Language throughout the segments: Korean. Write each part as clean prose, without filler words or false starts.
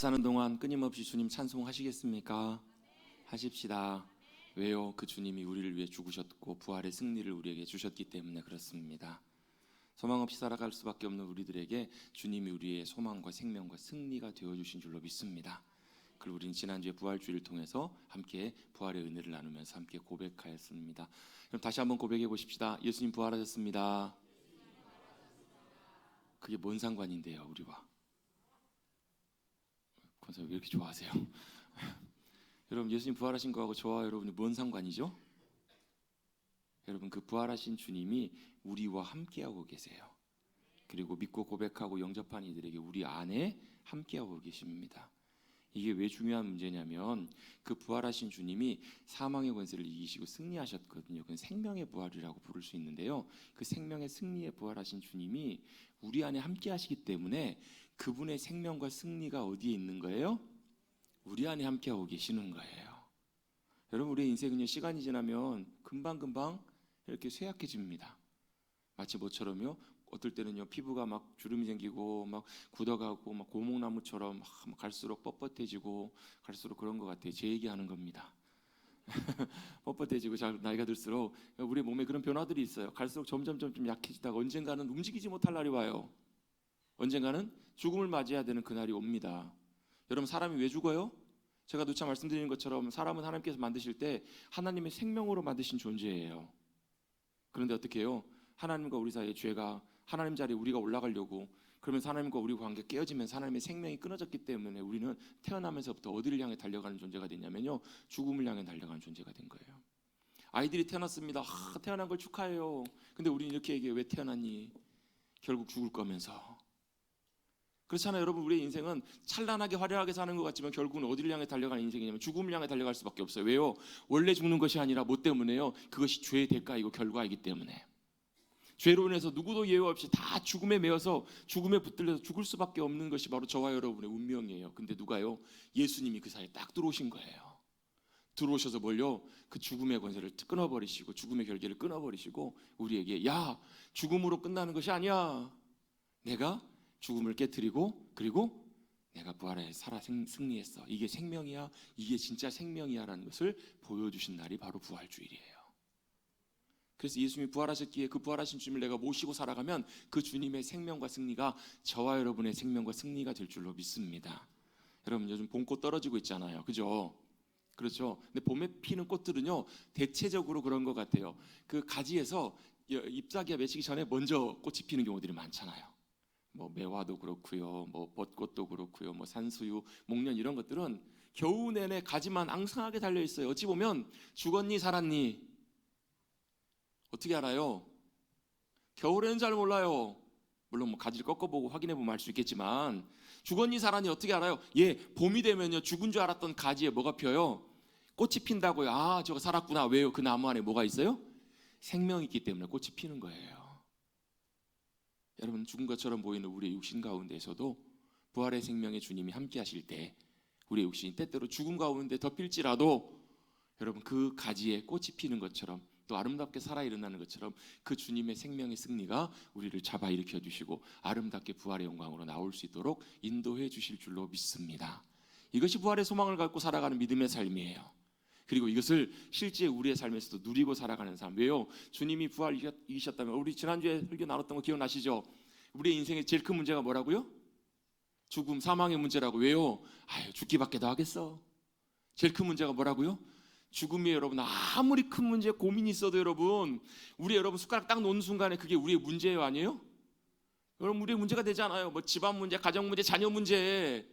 사는 동안 끊임없이 주님 찬송하시겠습니까? 하십시다. 왜요? 그 주님이 우리를 위해 죽으셨고 부활의 승리를 우리에게 주셨기 때문에 그렇습니다. 소망 없이 살아갈 수밖에 없는 우리들에게 주님이 우리의 소망과 생명과 승리가 되어주신 줄로 믿습니다. 그리고 우리는 지난주에 부활주의를 통해서 함께 부활의 은혜를 나누면서 함께 고백하였습니다. 그럼 다시 한번 고백해 보십시다. 예수님 부활하셨습니다. 그게 뭔 상관인데요, 우리와? 권사님 왜 이렇게 좋아하세요? 여러분, 예수님 부활하신 거하고 저와 여러분이 뭔 상관이죠? 여러분, 그 부활하신 주님이 우리와 함께하고 계세요. 그리고 믿고 고백하고 영접한 이들에게 우리 안에 함께하고 계십니다. 이게 왜 중요한 문제냐면 그 부활하신 주님이 사망의 권세를 이기시고 승리하셨거든요. 그건 생명의 부활이라고 부를 수 있는데요. 그 생명의 승리에 부활하신 주님이 우리 안에 함께하시기 때문에 그분의 생명과 승리가 어디에 있는 거예요? 우리 안에 함께하고 계시는 거예요. 여러분, 우리의 인생은요, 시간이 지나면 금방금방 이렇게 쇠약해집니다. 마치 뭐처럼요, 어떨 때는요 피부가 막 주름이 생기고 막 굳어가고 막 고목나무처럼 막 갈수록 뻣뻣해지고 갈수록 그런 것 같아요. 제 얘기하는 겁니다. 뻣뻣해지고 나이가 들수록 우리 몸에 그런 변화들이 있어요. 갈수록 점점 약해지다가 언젠가는 움직이지 못할 날이 와요. 언젠가는 죽음을 맞이해야 되는 그날이 옵니다. 여러분, 사람이 왜 죽어요? 제가 누차 말씀드리는 것처럼 사람은 하나님께서 만드실 때 하나님의 생명으로 만드신 존재예요. 그런데 어떻게 해요? 하나님과 우리 사이의 죄가 하나님 자리에 우리가 올라가려고 그러면 하나님과 우리 관계 깨어지면서 하나님의 생명이 끊어졌기 때문에 우리는 태어나면서부터 어디를 향해 달려가는 존재가 됐냐면요, 죽음을 향해 달려가는 존재가 된 거예요. 아이들이 태어났습니다. 태어난 걸 축하해요. 근데 우리는 이렇게 얘기해요. 왜 태어났니? 결국 죽을 거면서. 그렇잖아요. 여러분, 우리의 인생은 찬란하게 화려하게 사는 것 같지만 결국은 어디를 향해 달려가는 인생이냐면 죽음을 향해 달려갈 수밖에 없어요. 왜요? 원래 죽는 것이 아니라 뭐 때문에요? 그것이 죄의 대가이고 결과이기 때문에. 죄로 인해서 누구도 예외 없이 다 죽음에 매여서 죽음에 붙들려서 죽을 수밖에 없는 것이 바로 저와 여러분의 운명이에요. 근데 누가요? 예수님이 그 사이에 딱 들어오신 거예요. 들어오셔서 뭘요? 그 죽음의 권세를 끊어버리시고 죽음의 결계를 끊어버리시고 우리에게, 야, 죽음으로 끝나는 것이 아니야. 내가 죽음을 깨트리고 그리고 내가 부활해 살아 승리했어. 이게 생명이야. 이게 진짜 생명이야라는 것을 보여주신 날이 바로 부활주일이에요. 그래서 예수님이 부활하셨기에 그 부활하신 주님을 내가 모시고 살아가면 그 주님의 생명과 승리가 저와 여러분의 생명과 승리가 될 줄로 믿습니다. 여러분, 요즘 봄꽃 떨어지고 있잖아요. 그죠? 그렇죠. 근데 봄에 피는 꽃들은요, 대체적으로 그런 것 같아요. 그 가지에서 잎사귀가 맺히기 전에 먼저 꽃이 피는 경우들이 많잖아요. 뭐 매화도 그렇고요, 뭐 벚꽃도 그렇고요, 뭐 산수유, 목련 이런 것들은 겨우 내내 가지만 앙상하게 달려 있어요. 어찌 보면 죽었니 살았니 어떻게 알아요? 겨울에는 잘 몰라요. 물론 뭐 가지를 꺾어보고 확인해보면 알 수 있겠지만 죽었니 살았니 어떻게 알아요? 봄이 되면요 죽은 줄 알았던 가지에 뭐가 펴요? 꽃이 핀다고요. 아, 저거 살았구나. 왜요? 그 나무 안에 뭐가 있어요? 생명이 있기 때문에 꽃이 피는 거예요. 여러분, 죽은 것처럼 보이는 우리의 육신 가운데에서도 부활의 생명의 주님이 함께 하실 때 우리의 육신이 때때로 죽음 가운데 덮일지라도 여러분, 그 가지에 꽃이 피는 것처럼 또 아름답게 살아 일어나는 것처럼 그 주님의 생명의 승리가 우리를 잡아 일으켜 주시고 아름답게 부활의 영광으로 나올 수 있도록 인도해 주실 줄로 믿습니다. 이것이 부활의 소망을 갖고 살아가는 믿음의 삶이에요. 그리고 이것을 실제 우리의 삶에서도 누리고 살아가는 삶. 왜요? 주님이 부활 이기셨다면, 우리 지난주에 설교 나눴던 거 기억나시죠? 우리의 인생의 제일 큰 문제가 뭐라고요? 죽음, 사망의 문제라고. 왜요? 죽기밖에 더 하겠어. 제일 큰 문제가 뭐라고요? 죽음이에요. 여러분, 아무리 큰 문제 고민이 있어도 여러분, 여러분 숟가락 딱 놓는 순간에 그게 우리의 문제예요, 아니에요? 여러분, 우리의 문제가 되잖아요. 뭐 집안 문제, 가정 문제, 자녀 문제,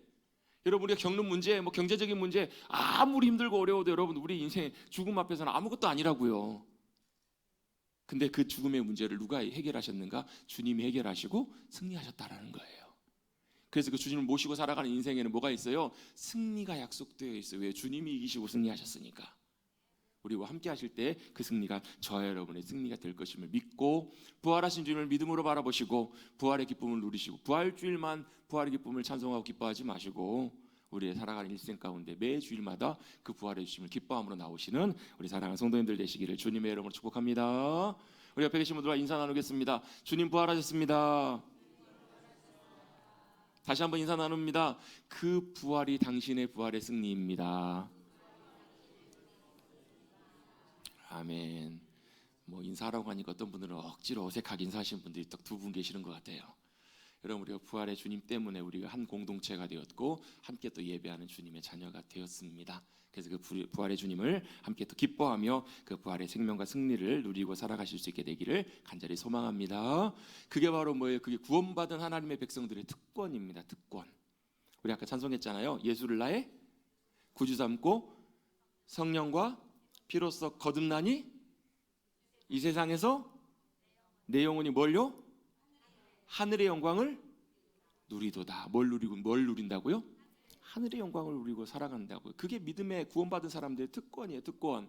여러분 우리가 겪는 문제, 뭐 경제적인 문제, 아무리 힘들고 어려워도 여러분 우리 인생 죽음 앞에서는 아무것도 아니라고요. 근데 그 죽음의 문제를 누가 해결하셨는가? 주님이 해결하시고 승리하셨다라는 거예요. 그래서 그 주님을 모시고 살아가는 인생에는 뭐가 있어요? 승리가 약속되어 있어요. 왜? 주님이 이기시고 승리하셨으니까. 우리와 함께 하실 때 그 승리가 저와 여러분의 승리가 될 것임을 믿고 부활하신 주님을 믿음으로 바라보시고 부활의 기쁨을 누리시고 부활주일만 부활의 기쁨을 찬송하고 기뻐하지 마시고 우리의 살아가는 일생 가운데 매 주일마다 그 부활의 주심을 기뻐함으로 나오시는 우리 사랑하는 성도님들 되시기를 주님의 이름으로 축복합니다. 우리 옆에 계신 분들과 인사 나누겠습니다. 주님 부활하셨습니다. 다시 한번 인사 나눕니다. 그 부활이 당신의 부활의 승리입니다. 아멘. 뭐 인사하라고 하니까 어떤 분들은 억지로 어색하게 인사하시는 분들이 딱 두 분 계시는 것 같아요. 여러분, 우리가 부활의 주님 때문에 우리가 한 공동체가 되었고 함께 또 예배하는 주님의 자녀가 되었습니다. 그래서 그 부활의 주님을 함께 또 기뻐하며 그 부활의 생명과 승리를 누리고 살아가실 수 있게 되기를 간절히 소망합니다. 그게 바로 뭐예요? 그게 구원받은 하나님의 백성들의 특권입니다. 특권. 우리 아까 찬송했잖아요. 예수를 나의 구주 삼고 성령과 피로써 거듭나니 이 세상에서 내 영혼이 뭘요? 하늘의 영광을 누리도다. 뭘 누린다고요? 하늘의 영광을 누리고 살아간다고요. 그게 믿음의 구원받은 사람들의 특권이에요. 특권.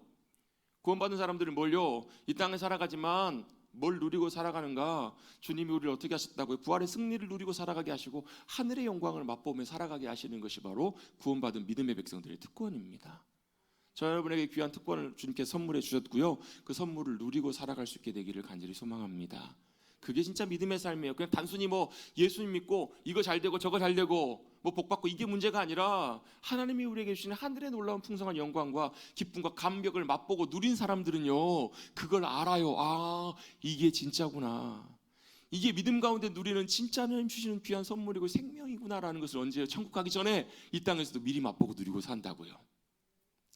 구원받은 사람들은 뭘요? 이 땅에 살아가지만 뭘 누리고 살아가는가? 주님이 우리를 어떻게 하셨다고요? 부활의 승리를 누리고 살아가게 하시고 하늘의 영광을 맛보며 살아가게 하시는 것이 바로 구원받은 믿음의 백성들의 특권입니다. 저 여러분에게 귀한 특권을 주님께 선물해 주셨고요. 그 선물을 누리고 살아갈 수 있게 되기를 간절히 소망합니다. 그게 진짜 믿음의 삶이에요. 그냥 단순히 뭐 예수님 믿고 이거 잘 되고 저거 잘 되고 뭐 복 받고 이게 문제가 아니라 하나님이 우리에게 주시는 하늘의 놀라운 풍성한 영광과 기쁨과 감격을 맛보고 누린 사람들은요, 그걸 알아요. 아, 이게 진짜구나. 이게 믿음 가운데 누리는 진짜 하나님 주시는 귀한 선물이고 생명이구나라는 것을 언제 천국 가기 전에 이 땅에서도 미리 맛보고 누리고 산다고요.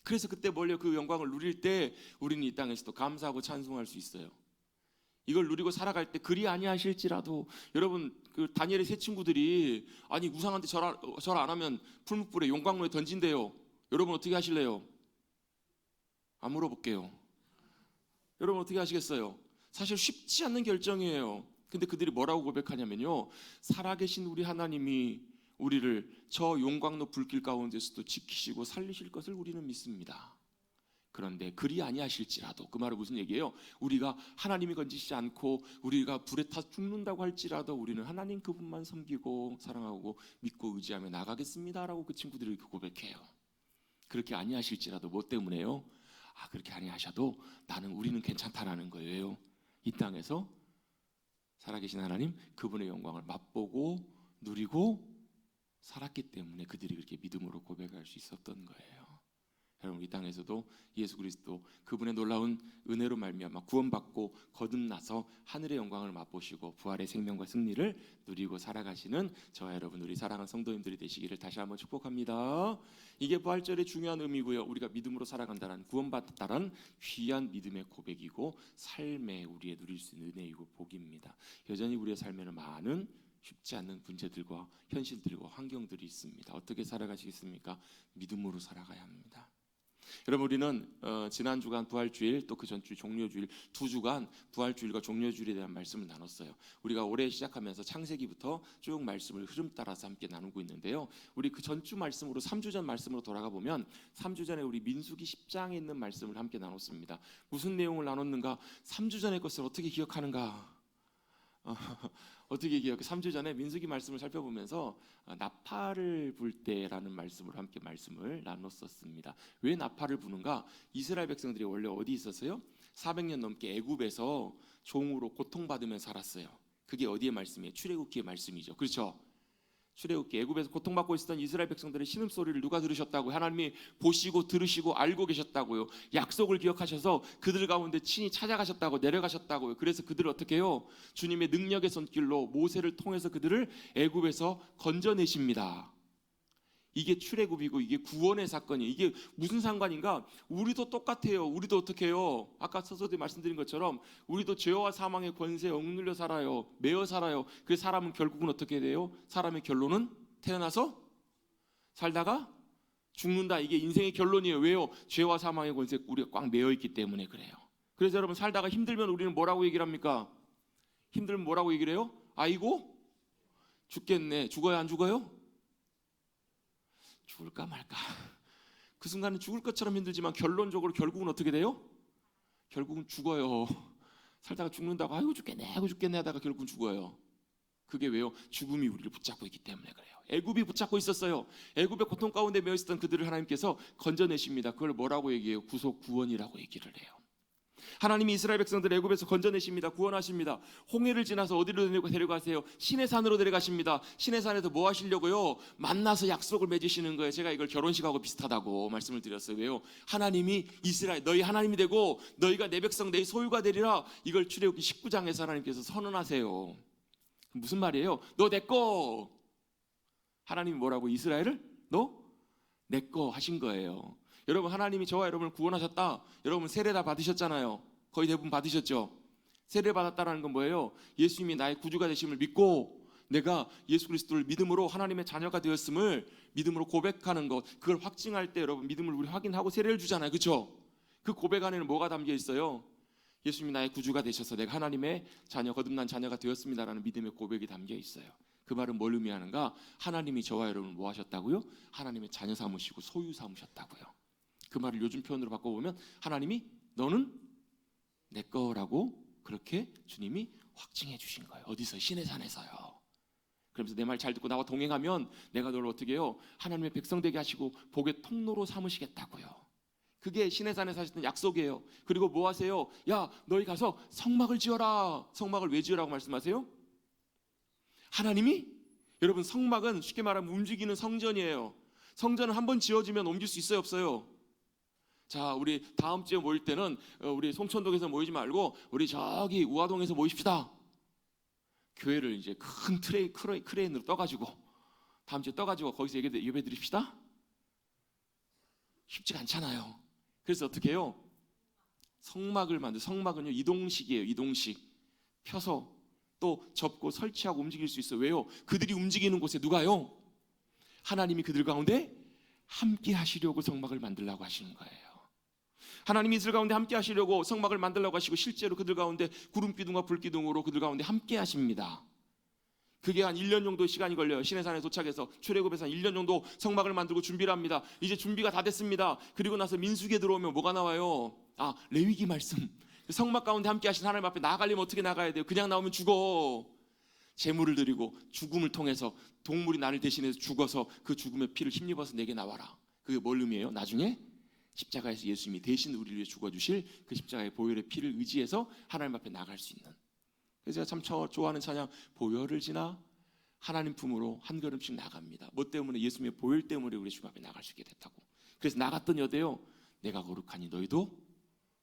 그래서 그때 멀리 그 영광을 누릴 때 우리는 이 땅에서도 감사하고 찬송할 수 있어요. 이걸 누리고 살아갈 때 그리 아니하실지라도 여러분, 그 다니엘의 세 친구들이 아니 우상한테 절 안 하면 풀무불에 용광로에 던진대요. 여러분 어떻게 하실래요? 안 물어볼게요. 여러분 어떻게 하시겠어요? 사실 쉽지 않는 결정이에요. 근데 그들이 뭐라고 고백하냐면요, 살아계신 우리 하나님이 우리를 저 용광로 불길 가운데서도 지키시고 살리실 것을 우리는 믿습니다. 그런데 그리 아니하실지라도, 그 말은 무슨 얘기예요? 우리가 하나님이 건지시지 않고 우리가 불에 타 죽는다고 할지라도 우리는 하나님 그분만 섬기고 사랑하고 믿고 의지하며 나가겠습니다라고 그 친구들이 고백해요. 그렇게 아니하실지라도 뭐 때문에요? 아, 그렇게 아니하셔도 우리는 괜찮다라는 거예요. 이 땅에서 살아계신 하나님 그분의 영광을 맛보고 누리고 살았기 때문에 그들이 그렇게 믿음으로 고백할 수 있었던 거예요. 여러분, 이 땅에서도 예수 그리스도 그분의 놀라운 은혜로 말미암아 구원받고 거듭나서 하늘의 영광을 맛보시고 부활의 생명과 승리를 누리고 살아가시는 저와 여러분, 우리 사랑하는 성도님들이 되시기를 다시 한번 축복합니다. 이게 부활절의 중요한 의미고요. 우리가 믿음으로 살아간다는, 구원받았다는 귀한 믿음의 고백이고 삶에 우리의 누릴 수 있는 은혜이고 복입니다. 여전히 우리의 삶에는 많은 쉽지 않는 문제들과 현실들과 환경들이 있습니다. 어떻게 살아가시겠습니까? 믿음으로 살아가야 합니다. 여러분, 우리는 지난 주간 부활주일 또 그 전주 종료주일 두 주간 부활주일과 종료주일에 대한 말씀을 나눴어요. 우리가 올해 시작하면서 창세기부터 쭉 말씀을 흐름 따라서 함께 나누고 있는데요. 우리 그 전주 말씀으로 3주 전 말씀으로 돌아가 보면 3주 전에 우리 민수기 10장에 있는 말씀을 함께 나눴습니다. 무슨 내용을 나눴는가? 3주 전의 것을 어떻게 기억하는가? 어떻게 기억해? 3주 전에 민수기 말씀을 살펴보면서 나팔을 불 때라는 말씀으로 함께 말씀을 나눴었습니다. 왜 나팔을 부는가? 이스라엘 백성들이 원래 어디 있었어요? 400년 넘게 애굽에서 종으로 고통받으며 살았어요. 그게 어디의 말씀이에요? 출애굽기의 말씀이죠. 그렇죠? 출애굽기, 애굽에서 고통받고 있었던 이스라엘 백성들의 신음소리를 누가 들으셨다고요? 하나님이 보시고 들으시고 알고 계셨다고요. 약속을 기억하셔서 그들 가운데 친히 찾아가셨다고, 내려가셨다고요. 그래서 그들을 어떻게 해요? 주님의 능력의 손길로 모세를 통해서 그들을 애굽에서 건져내십니다. 이게 출애굽이고 이게 구원의 사건이에요. 이게 무슨 상관인가? 우리도 똑같아요. 우리도 어떻게 해요? 아까 서서히 말씀드린 것처럼 우리도 죄와 사망의 권세에 억눌려 살아요. 매어 살아요. 그 사람은 결국은 어떻게 돼요? 사람의 결론은 태어나서 살다가 죽는다. 이게 인생의 결론이에요. 왜요? 죄와 사망의 권세에 우리가 꽉 매어 있기 때문에 그래요. 그래서 여러분, 살다가 힘들면 우리는 뭐라고 얘기를 합니까? 힘들면 뭐라고 얘기를 해요? 아이고 죽겠네. 죽어야 안 죽어요? 죽을까 말까. 그 순간은 죽을 것처럼 힘들지만 결론적으로 결국은 어떻게 돼요? 결국은 죽어요. 살다가 죽는다고 아이고 죽겠네 하다가 결국은 죽어요. 그게 왜요? 죽음이 우리를 붙잡고 있기 때문에 그래요. 애굽이 붙잡고 있었어요. 애굽의 고통 가운데 매여 있었던 그들을 하나님께서 건져내십니다. 그걸 뭐라고 얘기해요? 구속 구원이라고 얘기를 해요. 하나님이 이스라엘 백성들 애굽에서 건져내십니다. 구원하십니다. 홍해를 지나서 어디로 데려가세요? 시내산으로 데려가십니다. 시내산에서 뭐 하시려고요? 만나서 약속을 맺으시는 거예요. 제가 이걸 결혼식하고 비슷하다고 말씀을 드렸어요. 왜요? 하나님이 이스라엘 너희 하나님이 되고 너희가 내 백성 내 소유가 되리라. 이걸 출애굽기 19장에서 하나님께서 선언하세요. 무슨 말이에요? 너 내 거. 하나님이 뭐라고? 이스라엘을 너 내 거 하신 거예요. 여러분, 하나님이 저와 여러분을 구원하셨다. 여러분 세례 다 받으셨잖아요. 거의 대부분 받으셨죠. 세례 받았다라는 건 뭐예요? 예수님이 나의 구주가 되심을 믿고 내가 예수 그리스도를 믿음으로 하나님의 자녀가 되었음을 믿음으로 고백하는 것, 그걸 확증할 때 여러분 믿음을 우리 확인하고 세례를 주잖아요. 그렇죠? 그 고백 안에는 뭐가 담겨 있어요? 예수님이 나의 구주가 되셔서 내가 하나님의 자녀, 거듭난 자녀가 되었습니다라는 믿음의 고백이 담겨 있어요. 그 말은 뭘 의미하는가? 하나님이 저와 여러분을 뭐 하셨다고요? 하나님의 자녀 삼으시고 소유 삼으셨다고요. 그 말을 요즘 표현으로 바꿔보면 하나님이 너는 내 거라고 그렇게 주님이 확증해 주신 거예요. 어디서? 시내산에서요. 그러면서 내 말 잘 듣고 나와 동행하면 내가 너를 어떻게 해요? 하나님의 백성 되게 하시고 복의 통로로 삼으시겠다고요. 그게 시내산에 사셨던 약속이에요. 그리고 뭐 하세요? 야, 너희 가서 성막을 지어라. 성막을 왜 지으라고 말씀하세요? 하나님이? 여러분, 성막은 쉽게 말하면 움직이는 성전이에요. 성전은 한번 지어지면 옮길 수 있어요, 없어요? 자, 우리 다음 주에 모일 때는 우리 송천동에서 모이지 말고 우리 저기 우화동에서 모입시다. 교회를 이제 큰 크레인으로 떠가지고 다음 주에 떠가지고 거기서 예배 드립시다. 쉽지가 않잖아요. 그래서 어떻게 해요? 성막을 성막은요 이동식이에요. 이동식. 펴서 또 접고 설치하고 움직일 수 있어요. 왜요? 그들이 움직이는 곳에 누가요? 하나님이 그들 가운데 함께 하시려고 성막을 만들라고 하시는 거예요. 하나님이 이스라엘 가운데 함께 하시려고 성막을 만들라고 하시고 실제로 그들 가운데 구름기둥과 불기둥으로 그들 가운데 함께 하십니다. 그게 한 1년 정도 시간이 걸려요. 시내산에 도착해서 출애굽에서 한 1년 정도 성막을 만들고 준비를 합니다. 이제 준비가 다 됐습니다. 그리고 나서 민수기에 들어오면 뭐가 나와요? 레위기 말씀. 성막 가운데 함께 하신 하나님 앞에 나가려면 어떻게 나가야 돼요? 그냥 나오면 죽어. 제물을 드리고 죽음을 통해서 동물이 나를 대신해서 죽어서 그 죽음의 피를 힘입어서 내게 나와라. 그게 뭘 의미해요? 나중에 십자가에서 예수님이 대신 우리를 위해 죽어주실 그 십자가의 보혈의 피를 의지해서 하나님 앞에 나갈 수 있는. 그래서 제가 참 좋아하는 찬양, 보혈을 지나 하나님 품으로 한 걸음씩 나갑니다. 뭐 때문에? 예수님의 보혈 때문에 우리 주님 앞에 나갈 수 있게 됐다고. 그래서 나갔더니 어때요? 내가 거룩하니 너희도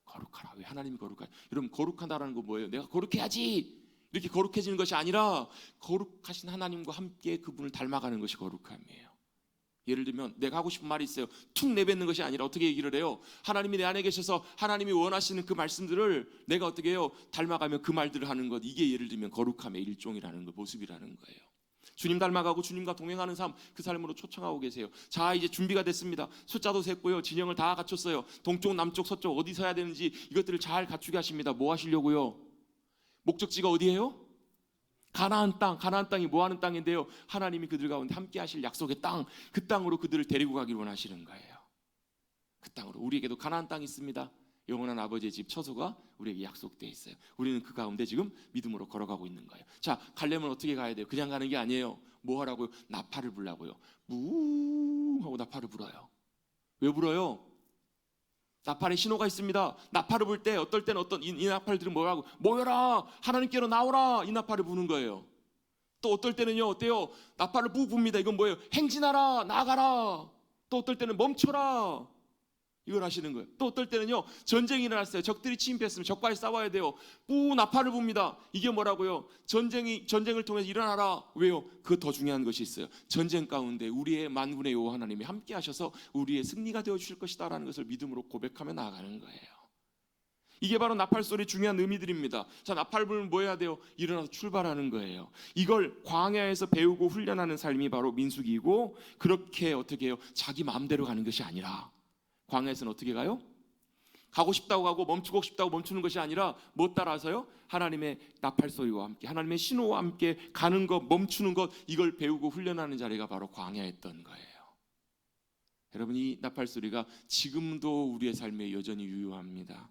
거룩하라. 왜 하나님이 거룩하냐? 여러분, 거룩하다라는 거 뭐예요? 내가 거룩해야지 이렇게 거룩해지는 것이 아니라 거룩하신 하나님과 함께 그분을 닮아가는 것이 거룩함이에요. 예를 들면 내가 하고 싶은 말이 있어요. 툭 내뱉는 것이 아니라 어떻게 얘기를 해요? 하나님이 내 안에 계셔서 하나님이 원하시는 그 말씀들을 내가 어떻게 해요? 닮아가며 그 말들을 하는 것. 이게 예를 들면 거룩함의 일종이라는 거, 모습이라는 거예요. 주님 닮아가고 주님과 동행하는 삶, 그 삶으로 초청하고 계세요. 자, 이제 준비가 됐습니다. 숫자도 셌고요. 진영을 다 갖췄어요. 동쪽, 남쪽, 서쪽 어디 서야 되는지 이것들을 잘 갖추게 하십니다. 뭐 하시려고요? 목적지가 어디예요? 가나안 땅. 가나안 땅이 뭐 하는 땅인데요? 하나님이 그들 가운데 함께 하실 약속의 땅, 그 땅으로 그들을 데리고 가기를 원하시는 거예요. 그 땅으로. 우리에게도 가나안 땅이 있습니다. 영원한 아버지의 집 처소가 우리에게 약속되어 있어요. 우리는 그 가운데 지금 믿음으로 걸어가고 있는 거예요. 자, 가려면 어떻게 가야 돼요? 그냥 가는 게 아니에요. 뭐 하라고요? 나팔을 불라고요. 무 하고 나팔을 불어요. 왜 불어요? 나팔의 신호가 있습니다. 나팔을 불 때 어떨 때는 이 나팔들은 뭐라고? 모여라, 하나님께로 나오라, 이 나팔을 부는 거예요. 또 어떨 때는요, 어때요? 나팔을 붑니다. 이건 뭐예요? 행진하라, 나가라. 또 어떨 때는 멈춰라, 이걸 하시는 거예요. 또 어떨 때는요, 전쟁이 일어났어요. 적들이 침입했으면 적과의 싸워야 돼요. 뿌 나팔을 붑니다. 이게 뭐라고요? 전쟁을 통해서 일어나라. 왜요? 그 더 중요한 것이 있어요. 전쟁 가운데 우리의 만군의 여호와 하나님이 함께 하셔서 우리의 승리가 되어 주실 것이다라는 것을 믿음으로 고백하며 나아가는 거예요. 이게 바로 나팔 소리의 중요한 의미들입니다. 자, 나팔 불면 뭐 해야 돼요? 일어나서 출발하는 거예요. 이걸 광야에서 배우고 훈련하는 삶이 바로 민수기이고, 그렇게 어떻게 해요? 자기 마음대로 가는 것이 아니라 광야에서는 어떻게 가요? 가고 싶다고 가고 멈추고 싶다고 멈추는 것이 아니라 뭐 따라서요? 하나님의 나팔 소리와 함께, 하나님의 신호와 함께 가는 것, 멈추는 것, 이걸 배우고 훈련하는 자리가 바로 광야였던 거예요. 여러분, 이 나팔 소리가 지금도 우리의 삶에 여전히 유효합니다.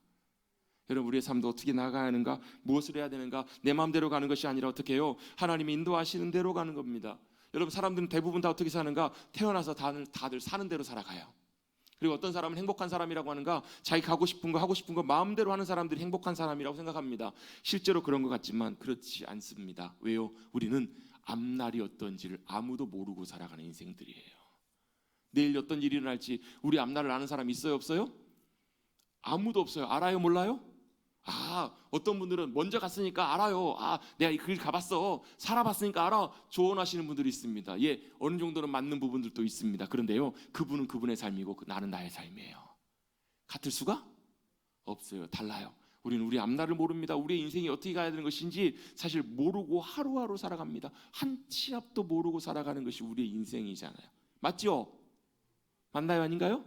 여러분, 우리의 삶도 어떻게 나가야 하는가? 무엇을 해야 되는가? 내 마음대로 가는 것이 아니라 어떻게 해요? 하나님이 인도하시는 대로 가는 겁니다. 여러분, 사람들은 대부분 다 어떻게 사는가? 태어나서 다들 사는 대로 살아가요. 그리고 어떤 사람은 행복한 사람이라고 하는가, 자기 가고 싶은 거 하고 싶은 거 마음대로 하는 사람들이 행복한 사람이라고 생각합니다. 실제로 그런 것 같지만 그렇지 않습니다. 왜요? 우리는 앞날이 어떤지를 아무도 모르고 살아가는 인생들이에요. 내일 어떤 일이 일어날지 우리 앞날을 아는 사람 있어요, 없어요? 아무도 없어요. 알아요, 몰라요? 어떤 분들은 먼저 갔으니까 알아요. 내가 그 길 가봤어, 살아봤으니까 알아. 조언하시는 분들이 있습니다. 예, 어느 정도는 맞는 부분들도 있습니다. 그런데요, 그분은 그분의 삶이고 나는 나의 삶이에요. 같을 수가 없어요. 달라요. 우리는 우리 앞날을 모릅니다. 우리의 인생이 어떻게 가야 되는 것인지 사실 모르고 하루하루 살아갑니다. 한 치 앞도 모르고 살아가는 것이 우리의 인생이잖아요. 맞죠? 맞나요, 아닌가요?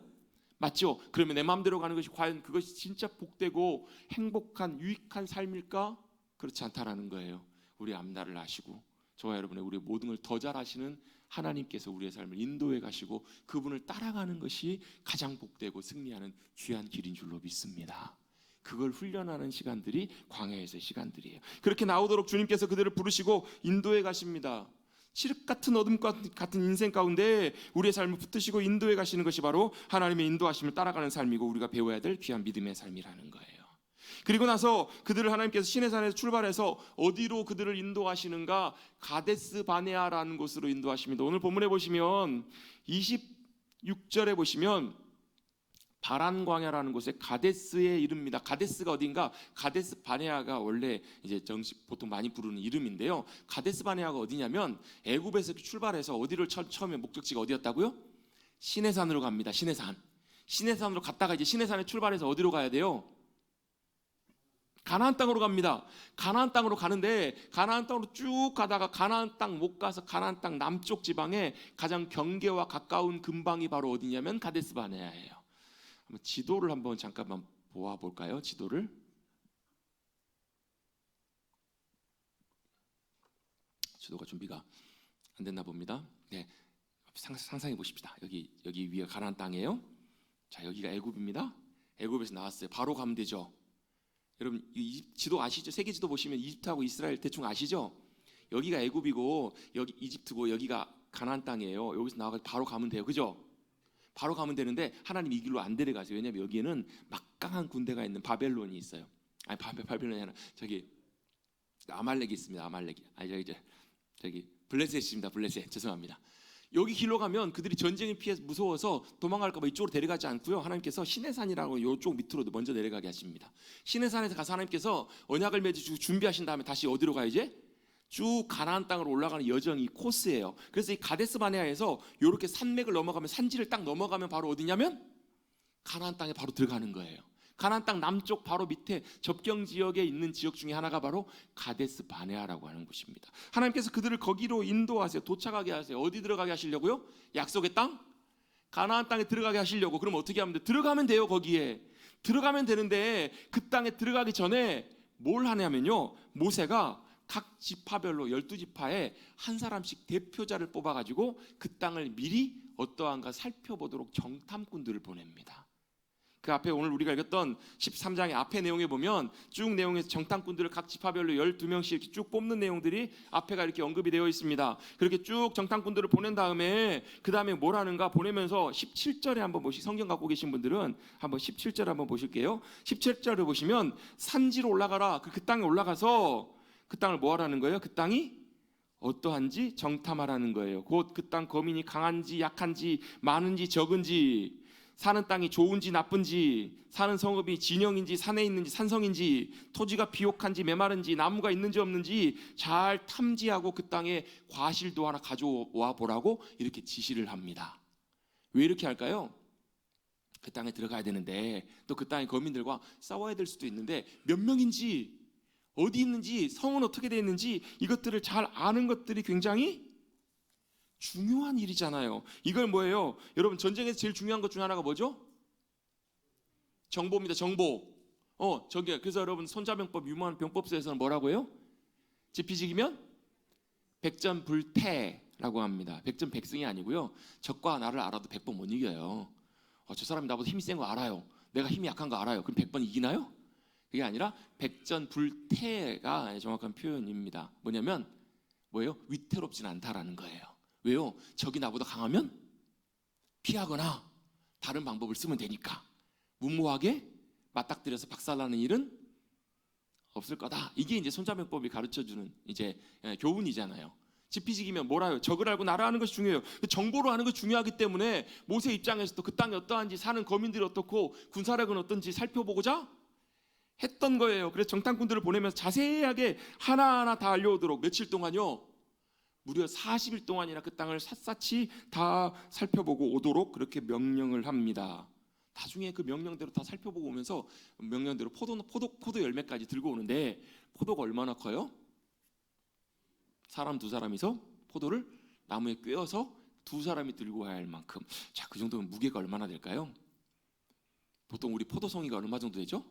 맞죠? 그러면 내 마음대로 가는 것이 과연 그것이 진짜 복되고 행복한 유익한 삶일까? 그렇지 않다라는 거예요. 우리 앞날을 아시고 저와 여러분의 우리의 모든 걸 더 잘 아시는 하나님께서 우리의 삶을 인도해 가시고 그분을 따라가는 것이 가장 복되고 승리하는 귀한 길인 줄로 믿습니다. 그걸 훈련하는 시간들이 광야에서의 시간들이에요. 그렇게 나오도록 주님께서 그들을 부르시고 인도해 가십니다. 칠흑 같은 어둠 같은 인생 가운데 우리의 삶을 붙드시고 인도해 가시는 것이 바로 하나님의 인도하심을 따라가는 삶이고 우리가 배워야 될 귀한 믿음의 삶이라는 거예요. 그리고 나서 그들을 하나님께서 시내산에서 출발해서 어디로 그들을 인도하시는가? 가데스 바네아라는 곳으로 인도하십니다. 오늘 본문에 보시면 26절에 보시면 바란 광야라는 곳에 가데스에 이릅니다. 가데스가 어딘가? 가데스 바네아가 원래 이제 정식 보통 많이 부르는 이름인데요. 가데스 바네아가 어디냐면 애굽에서 출발해서 어디를 처음에 목적지가 어디였다고요? 시내산으로 갑니다. 시내산으로 갔다가 이제 시내산에 출발해서 어디로 가야 돼요? 가나안 땅으로 갑니다. 가나안 땅으로 가는데 가나안 땅으로 쭉 가다가 가나안 땅 못 가서 가나안 땅 남쪽 지방에 가장 경계와 가까운 근방이 바로 어디냐면 가데스 바네아예요. 지도를 한번 잠깐만 보아볼까요? 지도를 지도가 준비가 안 됐나 봅니다. 네, 상상해 보십시다. 여기 위에 가나안 땅이에요. 자, 여기가 애굽입니다. 애굽에서 나왔어요. 바로 가면 되죠. 여러분 이 지도 아시죠? 세계 지도 보시면 이집트하고 이스라엘 대충 아시죠? 여기가 애굽이고 여기 이집트고 여기가 가나안 땅이에요. 여기서 나와서 바로 가면 돼요. 그죠? 바로 가면 되는데 하나님 이 길로 안 데려가세요. 왜냐하면 여기에는 막강한 군대가 있는 바벨론이 있어요. 아니 바벨론이 아니라 저기 아말렉이 있습니다. 아말렉이. 저기 블레셋입니다. 블레셋. 죄송합니다. 여기 길로 가면 그들이 전쟁을 피해서 무서워서 도망갈까 봐 이쪽으로 데려가지 않고요. 하나님께서 시내산이라고 이쪽 밑으로 먼저 내려가게 하십니다. 시내산에서 가서 하나님께서 언약을 맺으시고 준비하신 다음에 다시 어디로 가요 이제? 쭉 가나안 땅으로 올라가는 여정이 코스예요. 그래서 이 가데스 바네아에서 이렇게 산맥을 넘어가면 산지를 딱 넘어가면 바로 어디냐면 가나안 땅에 바로 들어가는 거예요. 가나안 땅 남쪽 바로 밑에 접경 지역에 있는 지역 중에 하나가 바로 가데스 바네아라고 하는 곳입니다. 하나님께서 그들을 거기로 인도하세요. 도착하게 하세요. 어디 들어가게 하시려고요? 약속의 땅? 가나안 땅에 들어가게 하시려고. 그럼 어떻게 하면 돼요? 들어가면 돼요. 거기에 들어가면 되는데 그 땅에 들어가기 전에 뭘 하냐면요, 모세가 각 지파별로 12지파에 한 사람씩 대표자를 뽑아가지고 그 땅을 미리 어떠한가 살펴보도록 정탐꾼들을 보냅니다. 그 앞에 오늘 우리가 읽었던 13장의 앞에 내용에 보면 쭉 내용에서 정탐꾼들을 각 지파별로 12명씩 이렇게 쭉 뽑는 내용들이 앞에가 이렇게 언급이 되어 있습니다. 그렇게 쭉 정탐꾼들을 보낸 다음에 그 다음에 뭘 하는가 보내면서 17절에 한번 성경 갖고 계신 분들은 한번 17절 한번 보실게요. 17절을 보시면 산지로 올라가라. 그 땅에 올라가서 그 땅을 뭐 하라는 거예요? 그 땅이 어떠한지 정탐하라는 거예요. 곧 그 땅 거민이 강한지 약한지 많은지 적은지, 사는 땅이 좋은지 나쁜지, 사는 성읍이 진영인지 산에 있는지 산성인지, 토지가 비옥한지 메마른지 나무가 있는지 없는지 잘 탐지하고 그 땅에 과실도 하나 가져와 보라고 이렇게 지시를 합니다. 왜 이렇게 할까요? 그 땅에 들어가야 되는데 또 그 땅의 거민들과 싸워야 될 수도 있는데 몇 명인지, 어디 있는지, 성은 어떻게 되어 있는지 이것들을 잘 아는 것들이 굉장히 중요한 일이잖아요. 이걸 뭐예요? 여러분 전쟁에서 제일 중요한 것 중에 하나가 뭐죠? 정보입니다. 정보. 그래서 여러분 손자병법 유무한 병법서에서는 뭐라고 해요? 지피지기면 백전불태라고 합니다. 백전백승이 아니고요. 적과 나를 알아도 100번 못 이겨요. 저 사람이 나보다 힘이 센 거 알아요. 내가 힘이 약한 거 알아요. 그럼 100번 이기나요? 그게 아니라 백전불태가 정확한 표현입니다. 뭐냐면 뭐예요? 위태롭진 않다라는 거예요. 왜요? 적이 나보다 강하면 피하거나 다른 방법을 쓰면 되니까 무모하게 맞닥뜨려서 박살나는 일은 없을 거다. 이게 이제 손자병법이 가르쳐주는 이제 교훈이잖아요. 지피지기면 뭐라요? 적을 알고 나를 아는 것이 중요해요. 정보로 아는 것이 중요하기 때문에 모세 입장에서도 그 땅이 어떠한지, 사는 거민들이 어떻고 군사력은 어떤지 살펴보고자 했던 거예요. 그래서 정탐꾼들을 보내면서 자세하게 하나하나 다 알려오도록 며칠 동안요, 무려 40일 동안이나 그 땅을 샅샅이 다 살펴보고 오도록 그렇게 명령을 합니다. 나중에 그 명령대로 다 살펴보고 오면서 명령대로 포도 열매까지 들고 오는데, 포도가 얼마나 커요? 사람 두 사람이서 포도를 나무에 꿰어서 두 사람이 들고 와야 할 만큼. 자, 그 정도면 무게가 얼마나 될까요? 보통 우리 포도송이가 얼마 정도 되죠?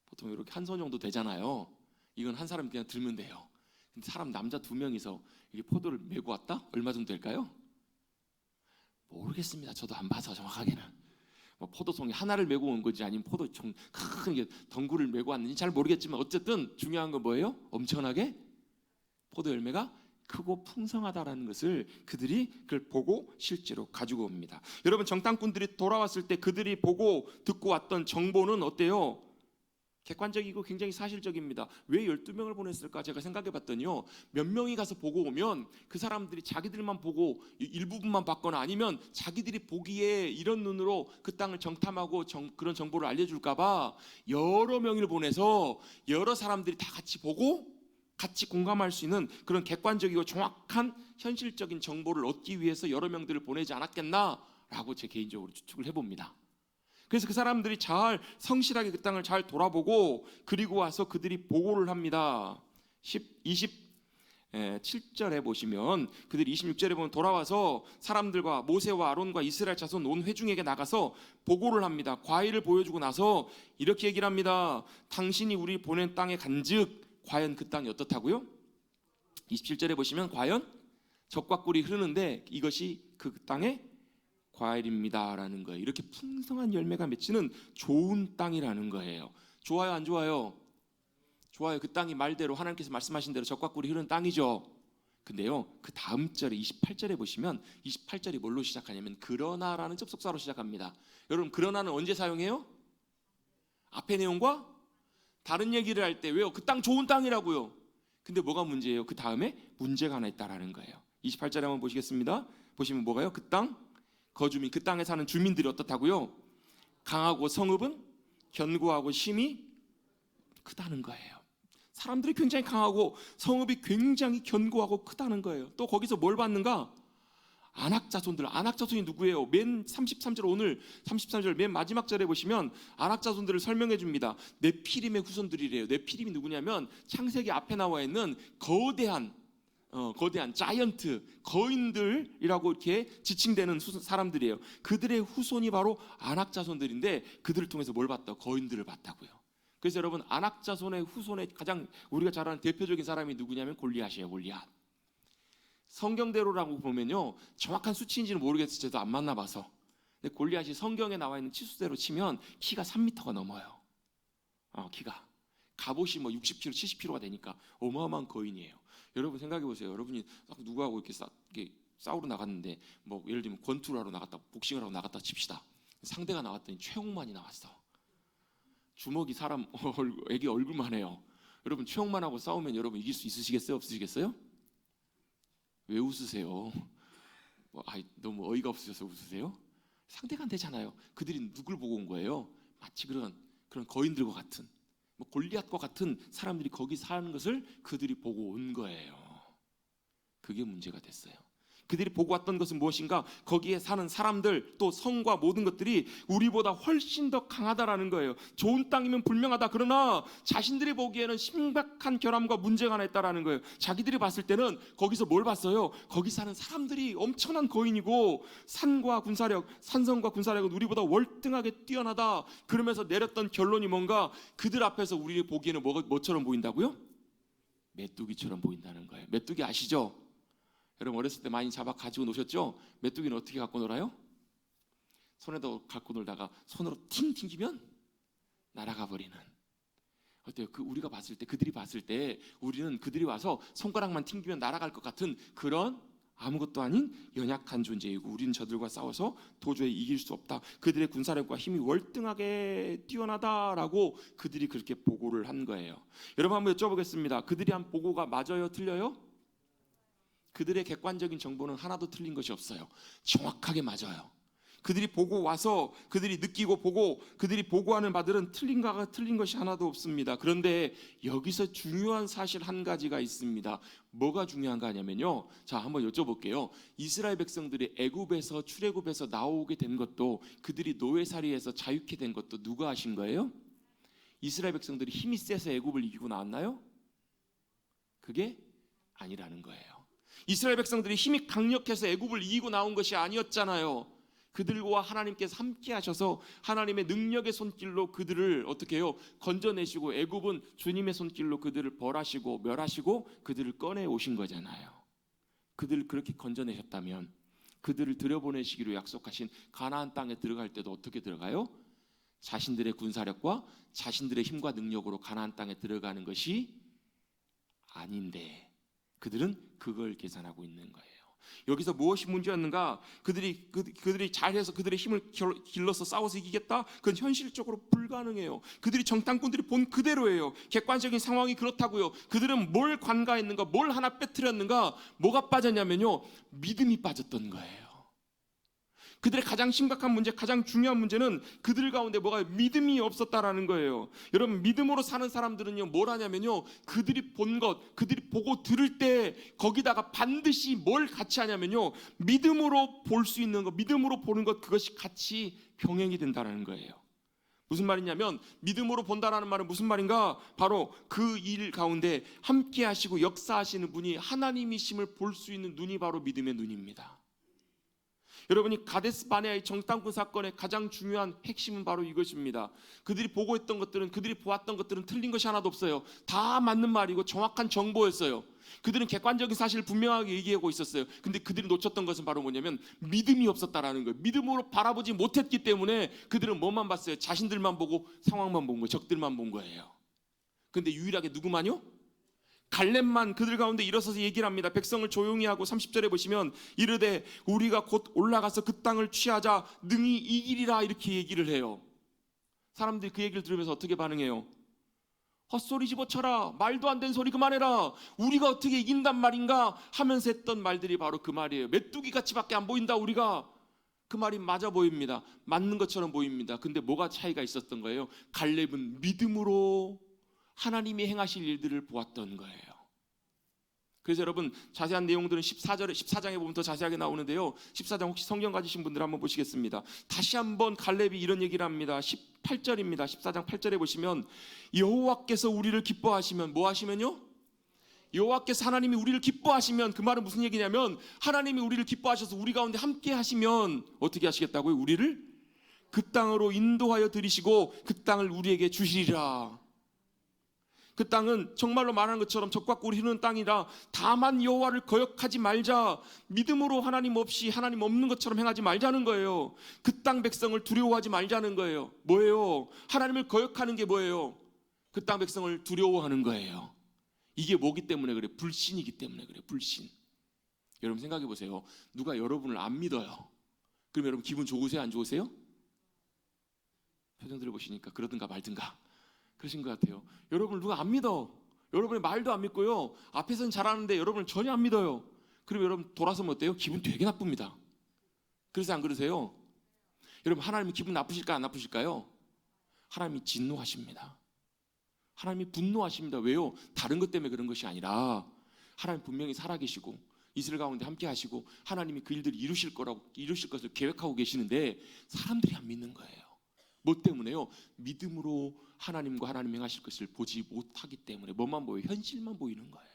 보통 이렇게 한 손 정도 되잖아요. 이건 한 사람이 그냥 들면 돼요. 근데 사람 남자 두 명이서 이게 포도를 메고 왔다? 얼마 정도 될까요? 모르겠습니다. 저도 안 봐서 정확하게는. 뭐 포도송이 하나를 메고 온 건지 아니면 포도 큰 덩굴을 메고 왔는지 잘 모르겠지만 어쨌든 중요한 건 뭐예요? 엄청나게 포도 열매가 크고 풍성하다라는 것을 그들이 그걸 보고 실제로 가지고 옵니다. 여러분, 정탐꾼들이 돌아왔을 때 그들이 보고 듣고 왔던 정보는 어때요? 객관적이고 굉장히 사실적입니다. 왜 12명을 보냈을까 제가 생각해 봤더니요, 몇 명이 가서 보고 오면 그 사람들이 자기들만 보고 일부분만 봤거나 아니면 자기들이 보기에 이런 눈으로 그 땅을 정탐하고 그런 정보를 알려줄까 봐 여러 명을 보내서 여러 사람들이 다 같이 보고 같이 공감할 수 있는 그런 객관적이고 정확한 현실적인 정보를 얻기 위해서 여러 명들을 보내지 않았겠나라고 제 개인적으로 추측을 해봅니다. 그래서 그 사람들이 잘 성실하게 그 땅을 잘 돌아보고 그리고 와서 그들이 보고를 합니다. 27절에 보시면, 그들이 26절에 보면 돌아와서 사람들과 모세와 아론과 이스라엘 자손 온 회중에게 나가서 보고를 합니다. 과일을 보여주고 나서 이렇게 얘기를 합니다. 당신이 우리 보낸 땅에 간즉 과연 그 땅이 어떻다고요? 27절에 보시면 과연 젖과 꿀이 흐르는데 이것이 그 땅의 과일입니다라는 거예요. 이렇게 풍성한 열매가 맺히는 좋은 땅이라는 거예요. 좋아요, 안 좋아요? 좋아요. 그 땅이 말대로 하나님께서 말씀하신 대로 젖과 꿀이 흐르는 땅이죠. 근데요, 그 다음 절에 28절에 보시면 28절이 뭘로 시작하냐면 그러나라는 접속사로 시작합니다. 여러분, 그러나는 언제 사용해요? 앞의 내용과 다른 얘기를 할 때. 왜요? 그 땅 좋은 땅이라고요. 근데 뭐가 문제예요? 그 다음에 문제가 하나 있다라는 거예요. 28절에 한번 보시겠습니다. 보시면 뭐가요? 그 땅 거주민, 그 땅에 사는 주민들이 어떻다고요? 강하고 성읍은 견고하고 힘이 크다는 거예요. 사람들이 굉장히 강하고 성읍이 굉장히 견고하고 크다는 거예요. 또 거기서 뭘 받는가? 안악자손들. 안악자손이 누구예요? 맨 33절, 오늘 33절 맨 마지막 절에 보시면 안악자손들을 설명해 줍니다. 네피림의 후손들이래요. 네피림이 누구냐면 창세기 앞에 나와 있는 거대한 자이언트, 거인들이라고 이렇게 지칭되는 사람들이에요. 그들의 후손이 바로 안악자손들인데 그들을 통해서 뭘 봤다? 거인들을 봤다고요. 그래서 여러분, 안악자손의 후손의 가장 우리가 잘 아는 대표적인 사람이 누구냐면 골리앗이에요. 골리앗. 성경대로라고 보면요, 정확한 수치인지는 모르겠어요. 저도 안 만나봐서. 근데 골리앗이 성경에 나와 있는 치수대로 치면 키가 3m가 넘어요. 키가. 갑옷이 뭐 60kg, 70kg가 되니까 어마어마한 거인이에요. 여러분 생각해 보세요. 여러분이 누구하고 이렇게 싸우러 나갔는데, 뭐 예를 들면 권투를 하러 나갔다, 복싱을 하러 나갔다 칩시다. 상대가 나왔더니 최홍만이 나왔어. 주먹이 사람 애기 얼굴만 해요. 여러분, 최홍만하고 싸우면 여러분 이길 수 있으시겠어요? 없으시겠어요? 왜 웃으세요? 너무 어이가 없으셔서 웃으세요? 상대가 안 되잖아요. 그들이 누굴 보고 온 거예요? 마치 그런 거인들과 같은, 골리앗과 같은 사람들이 거기 사는 것을 그들이 보고 온 거예요. 그게 문제가 됐어요. 그들이 보고 왔던 것은 무엇인가? 거기에 사는 사람들, 또 성과 모든 것들이 우리보다 훨씬 더 강하다라는 거예요. 좋은 땅이면 분명하다. 그러나 자신들이 보기에는 심각한 결함과 문제가 하나 있다라는 거예요. 자기들이 봤을 때는 거기서 뭘 봤어요? 거기 사는 사람들이 엄청난 거인이고 산성과 군사력은 우리보다 월등하게 뛰어나다. 그러면서 내렸던 결론이 뭔가? 그들 앞에서 우리 보기에는 뭐처럼 보인다고요? 메뚜기처럼 보인다는 거예요. 메뚜기 아시죠? 여러분, 어렸을 때 많이 잡아 가지고 노셨죠? 메뚜기는 어떻게 갖고 놀아요? 손에다 갖고 놀다가 손으로 팅 튕기면 날아가 버리는. 어때요? 우리가 봤을 때, 그들이 봤을 때 우리는 그들이 와서 손가락만 튕기면 날아갈 것 같은 그런 아무것도 아닌 연약한 존재이고 우리는 저들과 싸워서 도저히 이길 수 없다. 그들의 군사력과 힘이 월등하게 뛰어나다라고 그들이 그렇게 보고를 한 거예요. 여러분 한번 여쭤보겠습니다. 그들이 한 보고가 맞아요? 틀려요? 그들의 객관적인 정보는 하나도 틀린 것이 없어요. 정확하게 맞아요. 그들이 보고 와서 그들이 느끼고 보고 그들이 보고하는 바들은 틀린 것이 하나도 없습니다. 그런데 여기서 중요한 사실 한 가지가 있습니다. 뭐가 중요한가 하냐면요, 자 한번 여쭤볼게요. 이스라엘 백성들이 애굽에서 출애굽에서 나오게 된 것도, 그들이 노예살이에서 자유케 된 것도 누가 하신 거예요? 이스라엘 백성들이 힘이 세서 애굽을 이기고 나왔나요? 그게 아니라는 거예요. 이스라엘 백성들이 힘이 강력해서 애굽을 이기고 나온 것이 아니었잖아요. 그들과 하나님께서 함께 하셔서 하나님의 능력의 손길로 그들을 어떻게 해요? 건져내시고, 애굽은 주님의 손길로 그들을 벌하시고 멸하시고 그들을 꺼내 오신 거잖아요. 그들을 그렇게 건져내셨다면 그들을 들여보내시기로 약속하신 가나안 땅에 들어갈 때도 어떻게 들어가요? 자신들의 군사력과 자신들의 힘과 능력으로 가나안 땅에 들어가는 것이 아닌데 그들은 그걸 계산하고 있는 거예요. 여기서 무엇이 문제였는가? 그들이 잘해서 그들의 힘을 길러서 싸워서 이기겠다? 그건 현실적으로 불가능해요. 그들이 정탐꾼들이 본 그대로예요. 객관적인 상황이 그렇다고요. 그들은 뭘 관가했는가? 뭘 하나 빼뜨렸는가? 뭐가 빠졌냐면요, 믿음이 빠졌던 거예요. 그들의 가장 심각한 문제, 가장 중요한 문제는 그들 가운데 뭐가 믿음이 없었다라는 거예요. 여러분, 믿음으로 사는 사람들은요 뭘 하냐면요, 그들이 본 것, 그들이 보고 들을 때 거기다가 반드시 뭘 같이 하냐면요, 믿음으로 볼 수 있는 것, 믿음으로 보는 것, 그것이 같이 병행이 된다는 거예요. 무슨 말이냐면, 믿음으로 본다라는 말은 무슨 말인가? 바로 그 일 가운데 함께 하시고 역사하시는 분이 하나님이심을 볼 수 있는 눈이 바로 믿음의 눈입니다. 여러분이 가데스 바네아의 정탐꾼 사건의 가장 중요한 핵심은 바로 이것입니다. 그들이 보고했던 것들은, 그들이 보았던 것들은 틀린 것이 하나도 없어요. 다 맞는 말이고 정확한 정보였어요. 그들은 객관적인 사실을 분명하게 얘기하고 있었어요. 근데 그들이 놓쳤던 것은 바로 뭐냐면 믿음이 없었다라는 거예요. 믿음으로 바라보지 못했기 때문에 그들은 뭐만 봤어요? 자신들만 보고 상황만 본 거예요. 적들만 본 거예요. 근데 유일하게 누구만요? 갈렙만 그들 가운데 일어서서 얘기를 합니다. 백성을 조용히 하고 30절에 보시면 이르되 우리가 곧 올라가서 그 땅을 취하자 능히 이기리라, 이렇게 얘기를 해요. 사람들이 그 얘기를 들으면서 어떻게 반응해요? 헛소리 집어쳐라, 말도 안 되는 소리 그만해라, 우리가 어떻게 이긴단 말인가 하면서 했던 말들이 바로 그 말이에요. 메뚜기 같이밖에 안 보인다 우리가. 그 말이 맞아 보입니다. 맞는 것처럼 보입니다. 근데 뭐가 차이가 있었던 거예요? 갈렙은 믿음으로 하나님이 행하실 일들을 보았던 거예요. 그래서 여러분, 자세한 내용들은 14장에 보면 더 자세하게 나오는데요, 14장 혹시 성경 가지신 분들 한번 보시겠습니다. 다시 한번 갈렙이 이런 얘기를 합니다. 18절입니다. 14장 8절에 보시면 여호와께서 우리를 기뻐하시면, 뭐 하시면요? 여호와께서, 하나님이 우리를 기뻐하시면, 그 말은 무슨 얘기냐면 하나님이 우리를 기뻐하셔서 우리 가운데 함께 하시면 어떻게 하시겠다고요? 우리를 그 땅으로 인도하여 들이시고 그 땅을 우리에게 주시리라. 그 땅은 정말로 말하는 것처럼 적과 꿀이 흐르는 땅이라 다만 여호와를 거역하지 말자. 믿음으로 하나님 없이, 하나님 없는 것처럼 행하지 말자는 거예요. 그 땅 백성을 두려워하지 말자는 거예요. 뭐예요? 하나님을 거역하는 게 뭐예요? 그 땅 백성을 두려워하는 거예요. 이게 뭐기 때문에 그래? 불신이기 때문에 그래. 불신. 여러분 생각해 보세요. 누가 여러분을 안 믿어요. 그럼 여러분 기분 좋으세요? 안 좋으세요? 표정들을 보시니까 그러든가 말든가 그러신 것 같아요. 여러분을 누가 안 믿어. 여러분의 말도 안 믿고요, 앞에서는 잘하는데 여러분을 전혀 안 믿어요. 그럼 여러분 돌아서면 어때요? 기분 되게 나쁩니다. 그래서 안 그러세요? 여러분, 하나님이 기분 나쁘실까 안 나쁘실까요? 하나님이 진노하십니다. 하나님이 분노하십니다. 왜요? 다른 것 때문에 그런 것이 아니라 하나님 분명히 살아계시고 이스라엘 가운데 함께 하시고 하나님이 그 일들을 이루실 것을 계획하고 계시는데 사람들이 안 믿는 거예요. 뭐 때문에요? 믿음으로 하나님과 하나님 행하실 것을 보지 못하기 때문에. 뭐만 보여요? 현실만 보이는 거예요.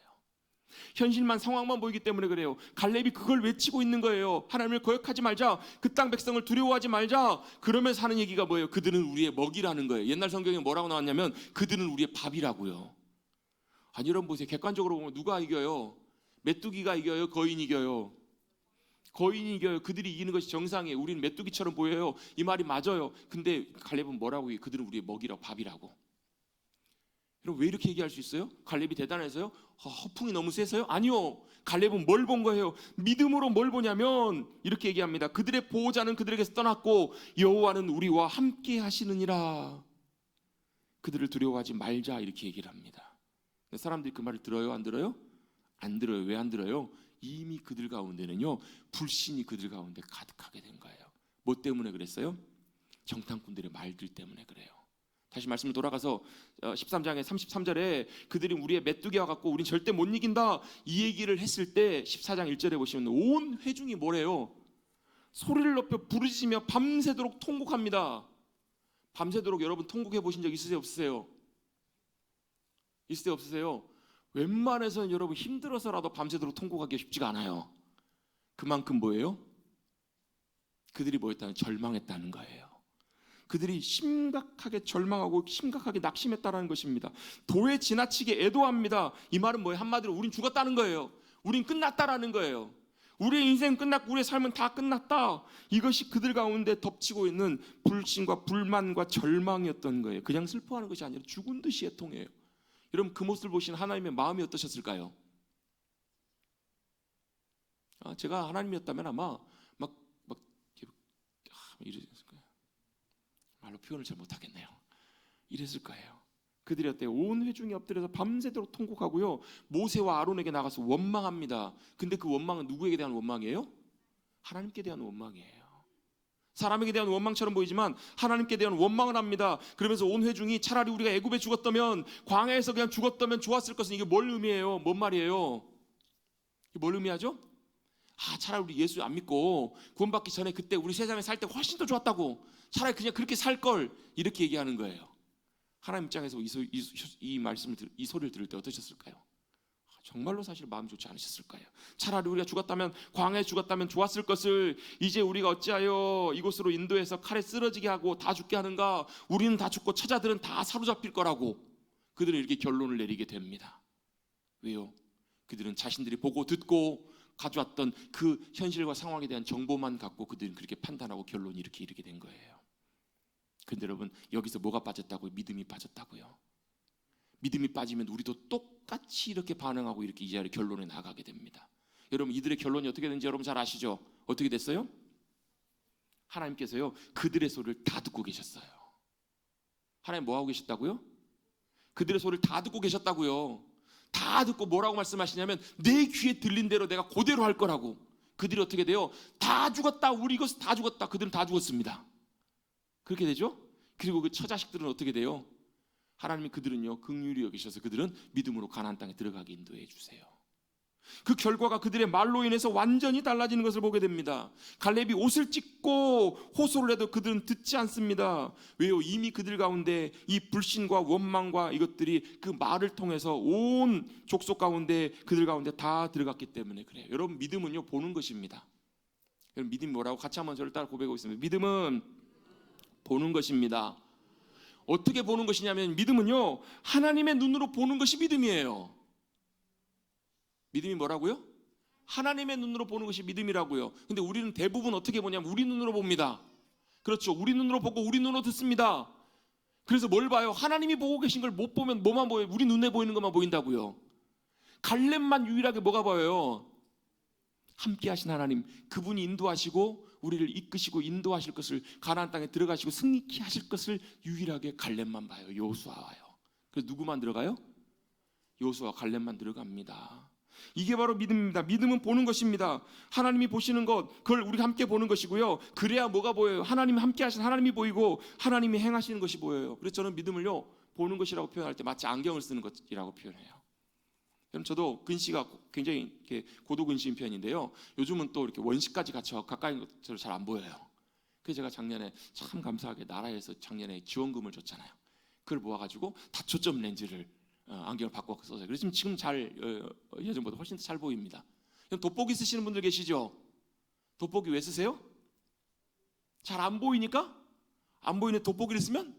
현실만, 상황만 보이기 때문에 그래요. 갈렙이 그걸 외치고 있는 거예요. 하나님을 거역하지 말자, 그 땅 백성을 두려워하지 말자. 그러면서 하는 얘기가 뭐예요? 그들은 우리의 먹이라는 거예요. 옛날 성경에 뭐라고 나왔냐면 그들은 우리의 밥이라고요. 아니 여러분 보세요. 객관적으로 보면 누가 이겨요? 메뚜기가 이겨요? 거인이 이겨요? 거인이 이겨요. 그들이 이기는 것이 정상이에요. 우리는 메뚜기처럼 보여요. 이 말이 맞아요. 근데 갈렙은 뭐라고 해요? 그들은 우리의 먹이라고, 밥이라고. 여러분 왜 이렇게 얘기할 수 있어요? 갈렙이 대단해서요? 허풍이 너무 세서요? 아니요. 갈렙은 뭘 본 거예요? 믿음으로 뭘 보냐면 이렇게 얘기합니다. 그들의 보호자는 그들에게서 떠났고 여호와는 우리와 함께 하시느니라. 그들을 두려워하지 말자 이렇게 얘기를 합니다. 사람들이 그 말을 들어요? 안 들어요? 안 들어요. 왜 안 들어요? 이미 그들 가운데는요 불신이 그들 가운데 가득하게 된 거예요. 뭐 때문에 그랬어요? 정탐꾼들의 말들 때문에 그래요. 다시 말씀을 돌아가서 13장의 33절에 그들이 우리의 메뚜기와 같고 우린 절대 못 이긴다 이 얘기를 했을 때 14장 1절에 보시면 온 회중이 뭐래요? 소리를 높여 부르짖으며 밤새도록 통곡합니다. 밤새도록 여러분 통곡해 보신 적 있으세요? 없으세요? 있으세요? 없으세요? 웬만해서는 여러분 힘들어서라도 밤새도록 통곡하기 쉽지가 않아요. 그만큼 뭐예요? 그들이 뭐였다는 절망했다는 거예요. 그들이 심각하게 절망하고 심각하게 낙심했다는 것입니다. 도에 지나치게 애도합니다. 이 말은 뭐예요? 한마디로 우린 죽었다는 거예요. 우린 끝났다라는 거예요. 우리의 인생 끝났고 우리의 삶은 다 끝났다. 이것이 그들 가운데 덮치고 있는 불신과 불만과 절망이었던 거예요. 그냥 슬퍼하는 것이 아니라 죽은 듯이 애통해요. 여러분 그 모습을 보시는 하나님의 마음이 어떠셨을까요? 제가 하나님이었다면 아마 막 이랬을 거예요. 말로 표현을 잘 못하겠네요. 이랬을 거예요. 그들이 어때요? 온 회중이 엎드려서 밤새도록 통곡하고요. 모세와 아론에게 나가서 원망합니다. 근데 그 원망은 누구에게 대한 원망이에요? 하나님께 대한 원망이에요. 사람에게 대한 원망처럼 보이지만 하나님께 대한 원망을 합니다. 그러면서 온 회중이 차라리 우리가 애굽에 죽었다면 광야에서 그냥 죽었다면 좋았을 것은 이게 뭘 의미해요? 뭔 말이에요? 이게 뭘 의미하죠? 차라리 우리 예수 안 믿고 구원받기 전에 그때 우리 세상에 살 때 훨씬 더 좋았다고 차라리 그냥 그렇게 살 걸 이렇게 얘기하는 거예요. 하나님 입장에서 이 말씀을 이 소리를 들을 때 어떠셨을까요? 정말로 사실 마음이 좋지 않으셨을 거예요. 차라리 우리가 죽었다면 광야에 죽었다면 좋았을 것을 이제 우리가 어찌하여 이곳으로 인도해서 칼에 쓰러지게 하고 다 죽게 하는가? 우리는 다 죽고 처자들은 다 사로잡힐 거라고 그들은 이렇게 결론을 내리게 됩니다. 왜요? 그들은 자신들이 보고 듣고 가져왔던 그 현실과 상황에 대한 정보만 갖고 그들은 그렇게 판단하고 결론이 이렇게 이르게 된 거예요. 근데 여러분 여기서 뭐가 빠졌다고요? 믿음이 빠졌다고요. 믿음이 빠지면 우리도 똑같이 이렇게 반응하고 이렇게 이 자리에 결론에 나가게 됩니다. 여러분 이들의 결론이 어떻게 되는지 여러분 잘 아시죠? 어떻게 됐어요? 하나님께서요 그들의 소리를 다 듣고 계셨어요. 하나님 뭐 하고 계셨다고요? 그들의 소리를 다 듣고 계셨다고요. 다 듣고 뭐라고 말씀하시냐면 내 귀에 들린 대로 내가 그대로 할 거라고. 그들이 어떻게 돼요? 다 죽었다. 우리 이것은 다 죽었다. 그들은 다 죽었습니다. 그렇게 되죠? 그리고 그 처자식들은 어떻게 돼요? 하나님이 그들은요 긍휼히 여기셔서 그들은 믿음으로 가나안 땅에 들어가게 인도해 주세요. 그 결과가 그들의 말로 인해서 완전히 달라지는 것을 보게 됩니다. 갈렙이 옷을 찢고 호소를 해도 그들은 듣지 않습니다. 왜요? 이미 그들 가운데 이 불신과 원망과 이것들이 그 말을 통해서 온 족속 가운데 그들 가운데 다 들어갔기 때문에 그래요. 여러분 믿음은요 보는 것입니다. 여러분 믿음이 뭐라고 같이 한번 저를 따라 고백하고 있습니다. 믿음은 보는 것입니다. 어떻게 보는 것이냐면 믿음은요 하나님의 눈으로 보는 것이 믿음이에요. 믿음이 뭐라고요? 하나님의 눈으로 보는 것이 믿음이라고요. 근데 우리는 대부분 어떻게 보냐면 우리 눈으로 봅니다. 그렇죠. 우리 눈으로 보고 우리 눈으로 듣습니다. 그래서 뭘 봐요? 하나님이 보고 계신 걸 못 보면 뭐만 보여요? 우리 눈에 보이는 것만 보인다고요. 갈렙만 유일하게 뭐가 보여요? 함께 하신 하나님, 그분이 인도하시고 우리를 이끄시고 인도하실 것을 가나안 땅에 들어가시고 승리케 하실 것을 유일하게 갈렙만 봐요. 여호수아와요. 그래서 누구만 들어가요? 여호수아 갈렙만 들어갑니다. 이게 바로 믿음입니다. 믿음은 보는 것입니다. 하나님이 보시는 것, 그걸 우리가 함께 보는 것이고요. 그래야 뭐가 보여요? 하나님이 함께 하신 하나님이 보이고 하나님이 행하시는 것이 보여요. 그래서 저는 믿음을요 보는 것이라고 표현할 때 마치 안경을 쓰는 것이라고 표현해요. 그럼 저도 근시가 굉장히 이렇게 고도 근시인 편인데요. 요즘은 또 이렇게 원시까지 갇혀 가까이 것처럼 잘 안 보여요. 그래서 제가 작년에 참 감사하게 나라에서 작년에 지원금을 줬잖아요. 그걸 모아가지고 다초점 렌즈를 안경을 바꿔 써서 그래서 지금 잘 예전보다 훨씬 더 잘 보입니다. 돋보기 쓰시는 분들 계시죠? 돋보기 왜 쓰세요? 잘 안 보이니까? 안 보이는데 돋보기를 쓰면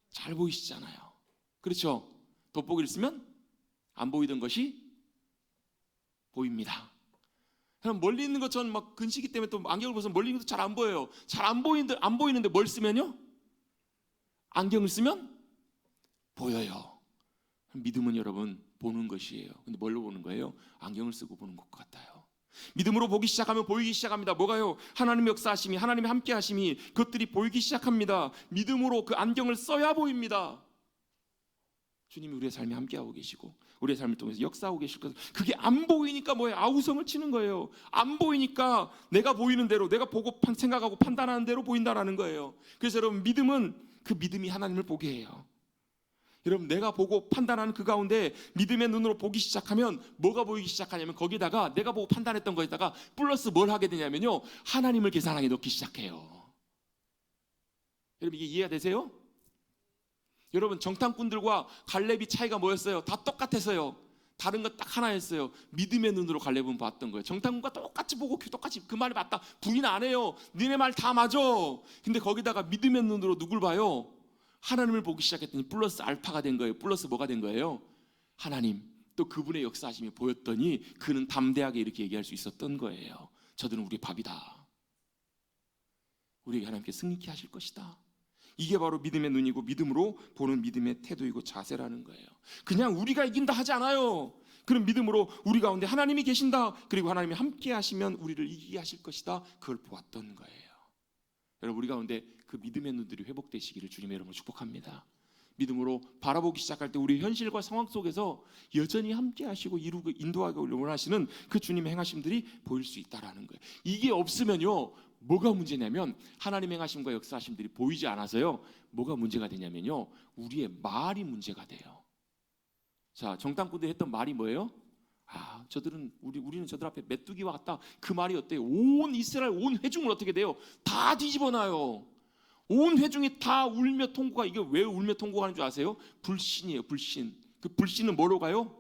잘 보이시잖아요. 그렇죠? 돋보기를 쓰면 안 보이던 것이 보입니다. 그럼 멀리 있는 것처럼 막 근시기 때문에 또 안경을 벗으면 멀리 있는 것도 잘 안 보여요. 잘 안 보이는데 뭘 쓰면요? 안경을 쓰면 보여요. 믿음은 여러분 보는 것이에요. 근데 뭘로 보는 거예요? 안경을 쓰고 보는 것 같아요. 믿음으로 보기 시작하면 보이기 시작합니다. 뭐가요? 하나님의 역사하심이, 하나님의 함께 하심이, 그것들이 보이기 시작합니다. 믿음으로 그 안경을 써야 보입니다. 주님이 우리의 삶에 함께하고 계시고 우리의 삶을 통해서 역사하고 계실 것, 그게 안 보이니까 뭐예요? 아우성을 치는 거예요. 안 보이니까 내가 보이는 대로, 내가 보고 생각하고 판단하는 대로 보인다라는 거예요. 그래서 여러분, 믿음은 그 믿음이 하나님을 보게 해요. 여러분, 내가 보고 판단하는 그 가운데 믿음의 눈으로 보기 시작하면 뭐가 보이기 시작하냐면, 거기다가 내가 보고 판단했던 거에다가 플러스 뭘 하게 되냐면요, 하나님을 계산하게 넣기 시작해요. 여러분, 이게 이해가 되세요? 여러분, 정탐꾼들과 갈렙이 차이가 뭐였어요? 다 똑같았어요. 다른 건 딱 하나였어요. 믿음의 눈으로 갈렙은 봤던 거예요. 정탐꾼과 똑같이 보고 똑같이 그 말이 맞다, 부인 안 해요. 니네 말 다 맞아. 근데 거기다가 믿음의 눈으로 누굴 봐요? 하나님을 보기 시작했더니 플러스 알파가 된 거예요. 플러스 뭐가 된 거예요? 하나님, 또 그분의 역사하심이 보였더니 그는 담대하게 이렇게 얘기할 수 있었던 거예요. 저들은 우리 밥이다. 우리에게 하나님께 승리케 하실 것이다. 이게 바로 믿음의 눈이고 믿음으로 보는 믿음의 태도이고 자세라는 거예요. 그냥 우리가 이긴다 하지 않아요. 그런 믿음으로 우리 가운데 하나님이 계신다, 그리고 하나님이 함께 하시면 우리를 이기게 하실 것이다, 그걸 보았던 거예요. 여러분, 우리 가운데 그 믿음의 눈들이 회복되시기를 주님의 이름으로 축복합니다. 믿음으로 바라보기 시작할 때 우리 현실과 상황 속에서 여전히 함께 하시고 이루고 인도하고 원하시는 그 주님의 행하심들이 보일 수 있다라는 거예요. 이게 없으면요, 뭐가 문제냐면 하나님의 행하심과 역사하심들이 보이지 않아서요, 뭐가 문제가 되냐면요, 우리의 말이 문제가 돼요. 자, 정탐꾼들이 했던 말이 뭐예요? 우리는 저들 앞에 메뚜기와 같다. 그 말이 어때요? 온 이스라엘 온 회중을 어떻게 돼요? 다 뒤집어놔요. 온 회중이 다 울며 통곡하. 이게 왜 울며 통곡하는 줄 아세요? 불신이에요. 불신. 그 불신은 뭐로 가요?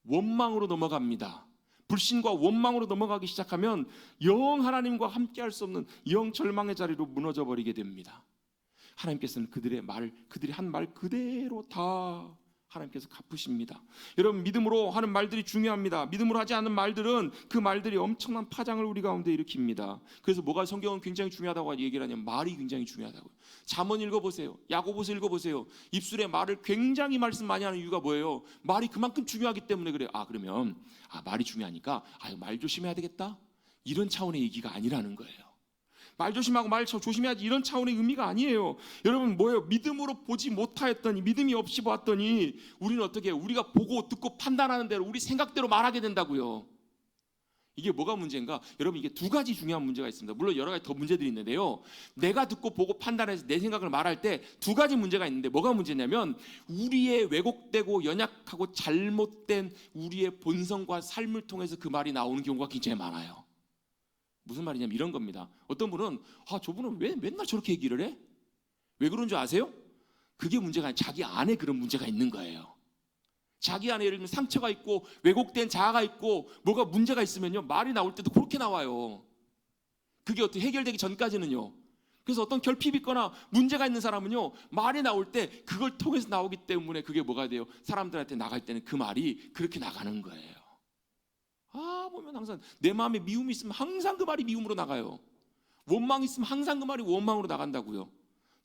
원망으로 넘어갑니다. 불신과 원망으로 넘어가기 시작하면 영 하나님과 함께할 수 없는 영 절망의 자리로 무너져 버리게 됩니다. 하나님께서는 그들의 한 말 그대로 다 하나님께서 갚으십니다. 여러분, 믿음으로 하는 말들이 중요합니다. 믿음으로 하지 않는 말들은 그 말들이 엄청난 파장을 우리 가운데 일으킵니다. 그래서 뭐가 성경은 굉장히 중요하다고 얘기를 하냐면 말이 굉장히 중요하다고요. 잠언 읽어보세요. 야고보서 읽어보세요. 입술에 말을 굉장히 말씀 많이 하는 이유가 뭐예요? 말이 그만큼 중요하기 때문에 그래요. 그러면 말이 중요하니까 말 조심해야 되겠다, 이런 차원의 얘기가 아니라는 거예요. 말 조심하고 말 조심해야지, 이런 차원의 의미가 아니에요. 여러분, 뭐예요? 믿음으로 보지 못하였더니, 믿음이 없이 보았더니 우리는 어떻게 해요? 우리가 보고 듣고 판단하는 대로 우리 생각대로 말하게 된다고요. 이게 뭐가 문제인가? 여러분, 이게 두 가지 중요한 문제가 있습니다. 물론 여러 가지 더 문제들이 있는데요, 내가 듣고 보고 판단해서 내 생각을 말할 때 두 가지 문제가 있는데, 뭐가 문제냐면 우리의 왜곡되고 연약하고 잘못된 우리의 본성과 삶을 통해서 그 말이 나오는 경우가 굉장히 많아요. 무슨 말이냐면 이런 겁니다. 어떤 분은 저분은 왜 맨날 저렇게 얘기를 해? 왜 그런 줄 아세요? 그게 문제가 아니라 자기 안에 그런 문제가 있는 거예요. 자기 안에 예를 들면 상처가 있고 왜곡된 자아가 있고 뭐가 문제가 있으면요, 말이 나올 때도 그렇게 나와요. 그게 어떻게 해결되기 전까지는요. 그래서 어떤 결핍이 있거나 문제가 있는 사람은요, 말이 나올 때 그걸 통해서 나오기 때문에 그게 뭐가 돼요? 사람들한테 나갈 때는 그 말이 그렇게 나가는 거예요. 보면 항상 내 마음에 미움이 있으면 항상 그 말이 미움으로 나가요. 원망이 있으면 항상 그 말이 원망으로 나간다고요.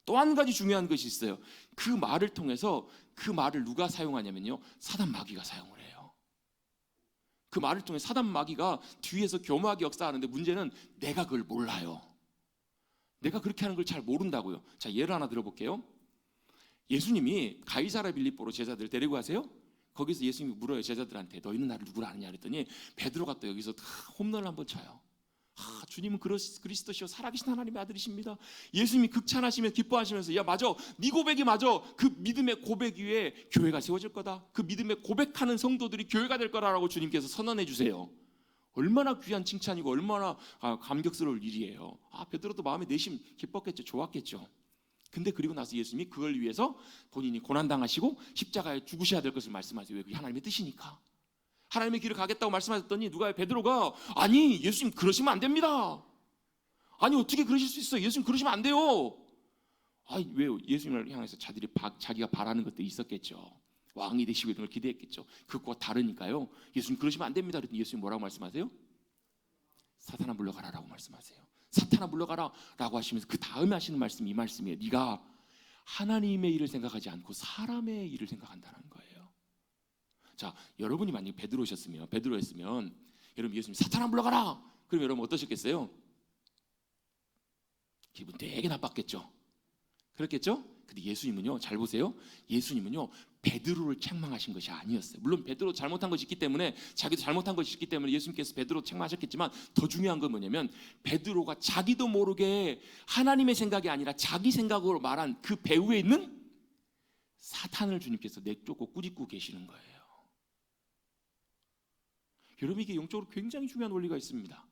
또 한 가지 중요한 것이 있어요. 그 말을 통해서, 그 말을 누가 사용하냐면요, 사단 마귀가 사용을 해요. 그 말을 통해 사단 마귀가 뒤에서 교묘하게 역사하는데, 문제는 내가 그걸 몰라요. 내가 그렇게 하는 걸 잘 모른다고요. 자, 예를 하나 들어볼게요. 예수님이 가이사랴 빌립보로 제자들 데리고 가세요. 거기서 예수님이 물어요, 제자들한테. 너희는 나를 누구라 하느냐 그랬더니 베드로가 또 여기서 홈런을 한번 쳐요. 주님은 그리스도시요 살아계신 하나님의 아들이십니다. 예수님이 극찬하시면 기뻐하시면서, 맞아, 네 고백이 맞아. 그 믿음의 고백 위에 교회가 세워질 거다. 그 믿음의 고백하는 성도들이 교회가 될 거라고 주님께서 선언해 주세요. 얼마나 귀한 칭찬이고 얼마나 감격스러울 일이에요. 베드로도 마음에 내심 기뻤겠죠. 좋았겠죠. 근데 그리고 나서 예수님이 그걸 위해서 본인이 고난당하시고 십자가에 죽으셔야 될 것을 말씀하세요. 왜? 그게 하나님의 뜻이니까. 하나님의 길을 가겠다고 말씀하셨더니 누가, 베드로가 아니 예수님 그러시면 안 됩니다. 아니 어떻게 그러실 수 있어요? 예수님 그러시면 안 돼요. 왜요? 예수님을 향해서 자기가 바라는 것들이 있었겠죠. 왕이 되시고 이런 걸 기대했겠죠. 그것과 다르니까요, 예수님 그러시면 안 됩니다. 그랬더니 예수님 뭐라고 말씀하세요? 사탄아 물러가라라고 말씀하세요. 사탄아 물러가라 라고 하시면서 그 다음에 하시는 말씀이 이 말씀이에요. 네가 하나님의 일을 생각하지 않고 사람의 일을 생각한다는 거예요. 자, 여러분이 만약 베드로였으면 여러분 예수님 사탄아 물러가라. 그럼 여러분 어떠셨겠어요? 기분 되게 나빴겠죠. 그렇겠죠? 근데 예수님은요, 잘 보세요. 예수님은요, 베드로를 책망하신 것이 아니었어요. 물론 베드로 잘못한 것이 있기 때문에, 자기도 잘못한 것이 있기 때문에 예수님께서 베드로 책망하셨겠지만, 더 중요한 건 뭐냐면 베드로가 자기도 모르게 하나님의 생각이 아니라 자기 생각으로 말한 그 배후에 있는 사탄을 주님께서 내쫓고 꾸짖고 계시는 거예요. 여러분, 이게 영적으로 굉장히 중요한 원리가 있습니다.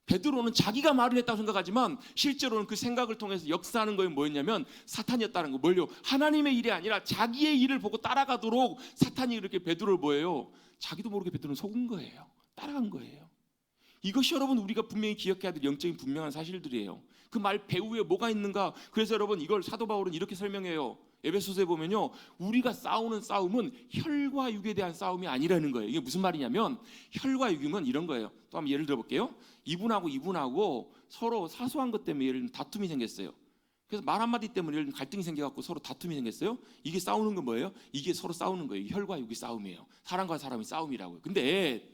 베드로는 자기가 말을 했다고 생각하지만 실제로는 그 생각을 통해서 역사하는 거는 뭐였냐면 사탄이었다는 거. 뭘요? 하나님의 일이 아니라 자기의 일을 보고 따라가도록 사탄이 이렇게 베드로를 뭐예요? 자기도 모르게 베드로는 속은 거예요. 따라간 거예요. 이것이 여러분 우리가 분명히 기억해야 될 영적인 분명한 사실들이에요. 그 말 배후에 뭐가 있는가? 그래서 여러분 이걸 사도 바울은 이렇게 설명해요. 에베소서에 보면요, 우리가 싸우는 싸움은 혈과 육에 대한 싸움이 아니라는 거예요. 이게 무슨 말이냐면 혈과 육은 이런 거예요. 또 한번 예를 들어볼게요. 이분하고 서로 사소한 것 때문에 예를 들면 다툼이 생겼어요. 그래서 말 한마디 때문에 예를 들면 갈등이 생겨갖고 서로 다툼이 생겼어요. 이게 싸우는 건 뭐예요? 이게 서로 싸우는 거예요. 혈과 육의 싸움이에요. 사람과 사람의 싸움이라고요. 근데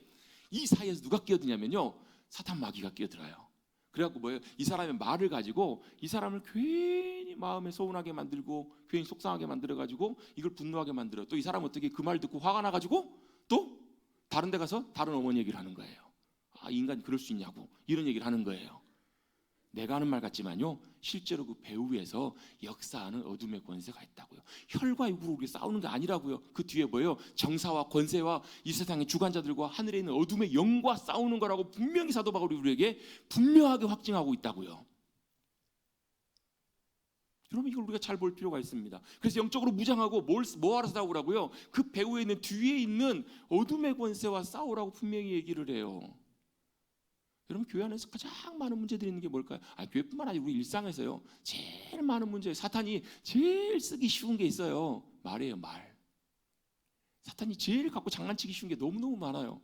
이 사이에서 누가 끼어드냐면요, 사탄 마귀가 끼어들어요. 그래갖고 뭐예요? 이 사람의 말을 가지고 이 사람을 괜히 마음에 서운하게 만들고 괜히 속상하게 만들어가지고 이걸 분노하게 만들어. 또 이 사람 어떻게 그 말 듣고 화가 나가지고 또 다른 데 가서 다른 어머니 얘기를 하는 거예요. 아, 인간이 그럴 수 있냐고 이런 얘기를 하는 거예요. 내가 하는 말 같지만요, 실제로 그 배후에서 역사하는 어둠의 권세가 있다고요. 혈과 육으로 우리 싸우는 게 아니라고요. 그 뒤에 뭐예요? 정사와 권세와 이 세상의 주관자들과 하늘에 있는 어둠의 영과 싸우는 거라고 분명히 사도 바울이 우리에게 분명하게 확증하고 있다고요. 여러분, 이걸 우리가 잘 볼 필요가 있습니다. 그래서 영적으로 무장하고 뭐하러 싸우라고요? 그 배후에 있는 뒤에 있는 어둠의 권세와 싸우라고 분명히 얘기를 해요. 여러분, 교회 안에서 가장 많은 문제들이 있는 게 뭘까요? 교회뿐만 아니라 우리 일상에서요, 제일 많은 문제, 사탄이 제일 쓰기 쉬운 게 있어요. 말이에요, 말. 사탄이 제일 갖고 장난치기 쉬운 게 너무너무 많아요.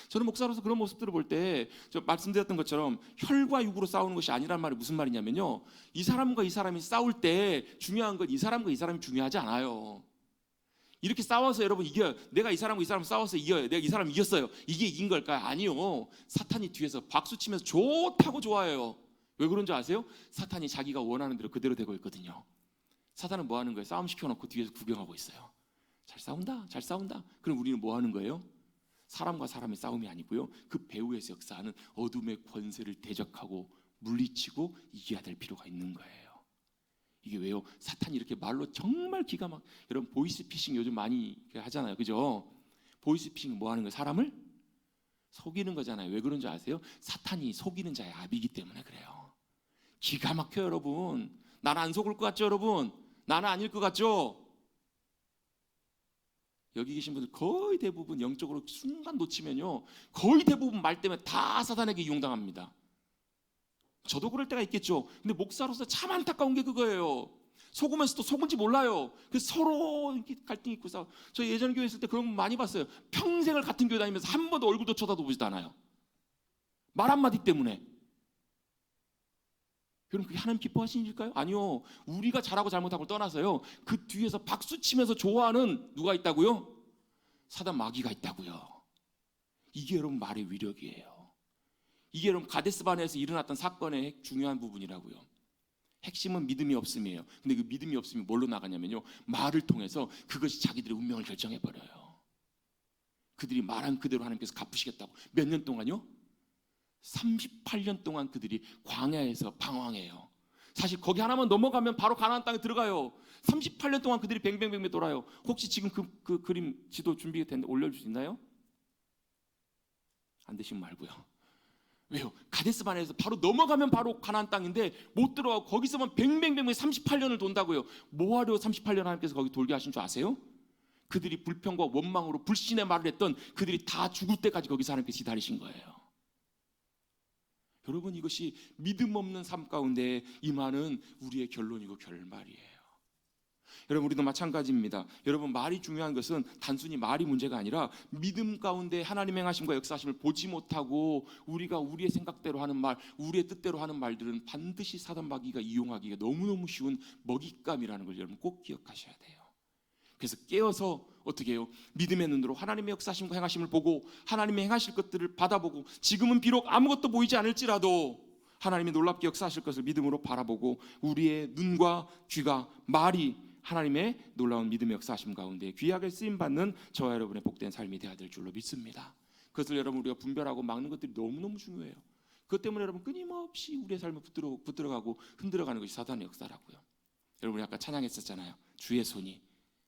저는 목사로서 그런 모습들을 볼 때 저 말씀드렸던 것처럼 혈과 육으로 싸우는 것이 아니란 말이 무슨 말이냐면요, 이 사람과 이 사람이 싸울 때 중요한 건 이 사람과 이 사람이 중요하지 않아요. 이렇게 싸워서 여러분 이겨요. 내가 이 사람과 이 사람 싸워서 이겨요. 내가 이 사람 이겼어요. 이게 이긴 걸까요? 아니요. 사탄이 뒤에서 박수 치면서 좋다고 좋아해요. 왜 그런지 아세요? 사탄이 자기가 원하는 대로 그대로 되고 있거든요. 사탄은 뭐 하는 거예요? 싸움 시켜놓고 뒤에서 구경하고 있어요. 잘 싸운다, 잘 싸운다. 그럼 우리는 뭐 하는 거예요? 사람과 사람의 싸움이 아니고요, 그 배후에서 역사하는 어둠의 권세를 대적하고 물리치고 이겨야 될 필요가 있는 거예요. 이게 왜요? 사탄이 이렇게 말로 정말 기가 막, 여러분 보이스피싱 요즘 많이 하잖아요, 그죠? 보이스피싱은 뭐 하는 거예요? 사람을 속이는 거잖아요. 왜 그런지 아세요? 사탄이 속이는 자의 압이기 때문에 그래요. 기가 막혀요, 여러분. 나는 안 속을 것 같죠, 여러분? 나는 아닐 것 같죠? 여기 계신 분들 거의 대부분 영적으로 순간 놓치면요, 거의 대부분 말 때문에 다 사탄에게 이용당합니다. 저도 그럴 때가 있겠죠. 근데 목사로서 참 안타까운 게 그거예요. 속으면서도 속은지 몰라요. 그래서 서로 이렇게 갈등이 있고 싸워. 저 예전 교회 있을 때 그런 거 많이 봤어요. 평생을 같은 교회 다니면서 한 번도 얼굴도 쳐다보지도 않아요. 말 한마디 때문에. 여러분, 그게 하나님 기뻐하시는 일일까요? 아니요. 우리가 잘하고 잘못하고 떠나서요, 그 뒤에서 박수치면서 좋아하는 누가 있다고요? 사단 마귀가 있다고요. 이게 여러분 말의 위력이에요. 이게 여러분 가데스바네에서 일어났던 사건의 중요한 부분이라고요. 핵심은 믿음이 없음이에요. 근데 그 믿음이 없음이 뭘로 나가냐면요, 말을 통해서 그것이 자기들의 운명을 결정해버려요. 그들이 말한 그대로 하나님께서 갚으시겠다고. 몇 년 동안요? 38년 동안 그들이 광야에서 방황해요. 사실 거기 하나만 넘어가면 바로 가나안 땅에 들어가요. 38년 동안 그들이 뱅뱅뱅뱅 돌아요. 혹시 지금 그 그림 지도 준비가 됐는데 올려줄 수 있나요? 안 되시면 말고요. 왜요? 가데스바네에서 바로 넘어가면 바로 가나안 땅인데 못 들어가고 거기서만 뱅뱅뱅뱅 38년을 돈다고요. 뭐하려 38년 하나님께서 거기 돌게 하신 줄 아세요? 그들이 불평과 원망으로 불신의 말을 했던 그들이 다 죽을 때까지 거기서 하나님께서 기다리신 거예요. 여러분, 이것이 믿음 없는 삶 가운데 임하는 우리의 결론이고 결말이에요. 여러분, 우리도 마찬가지입니다. 여러분, 말이 중요한 것은 단순히 말이 문제가 아니라 믿음 가운데 하나님의 행하심과 역사하심을 보지 못하고 우리가 우리의 생각대로 하는 말, 우리의 뜻대로 하는 말들은 반드시 사단 마귀가 이용하기가 너무너무 쉬운 먹잇감이라는 걸 여러분 꼭 기억하셔야 돼요. 그래서 깨어서 어떻게 해요? 믿음의 눈으로 하나님의 역사하심과 행하심을 보고 하나님의 행하실 것들을 받아보고 지금은 비록 아무것도 보이지 않을지라도 하나님이 놀랍게 역사하실 것을 믿음으로 바라보고 우리의 눈과 귀가 말이 하나님의 놀라운 믿음의 역사하심 가운데 귀하게 쓰임받는 저와 여러분의 복된 삶이 되어야 될 줄로 믿습니다. 그것을 여러분 우리가 분별하고 막는 것들이 너무너무 중요해요. 그것 때문에 여러분 끊임없이 우리의 삶을 붙들어가고 흔들어가는 것이 사단의 역사라고요. 여러분이 아까 찬양했었잖아요. 주의 손이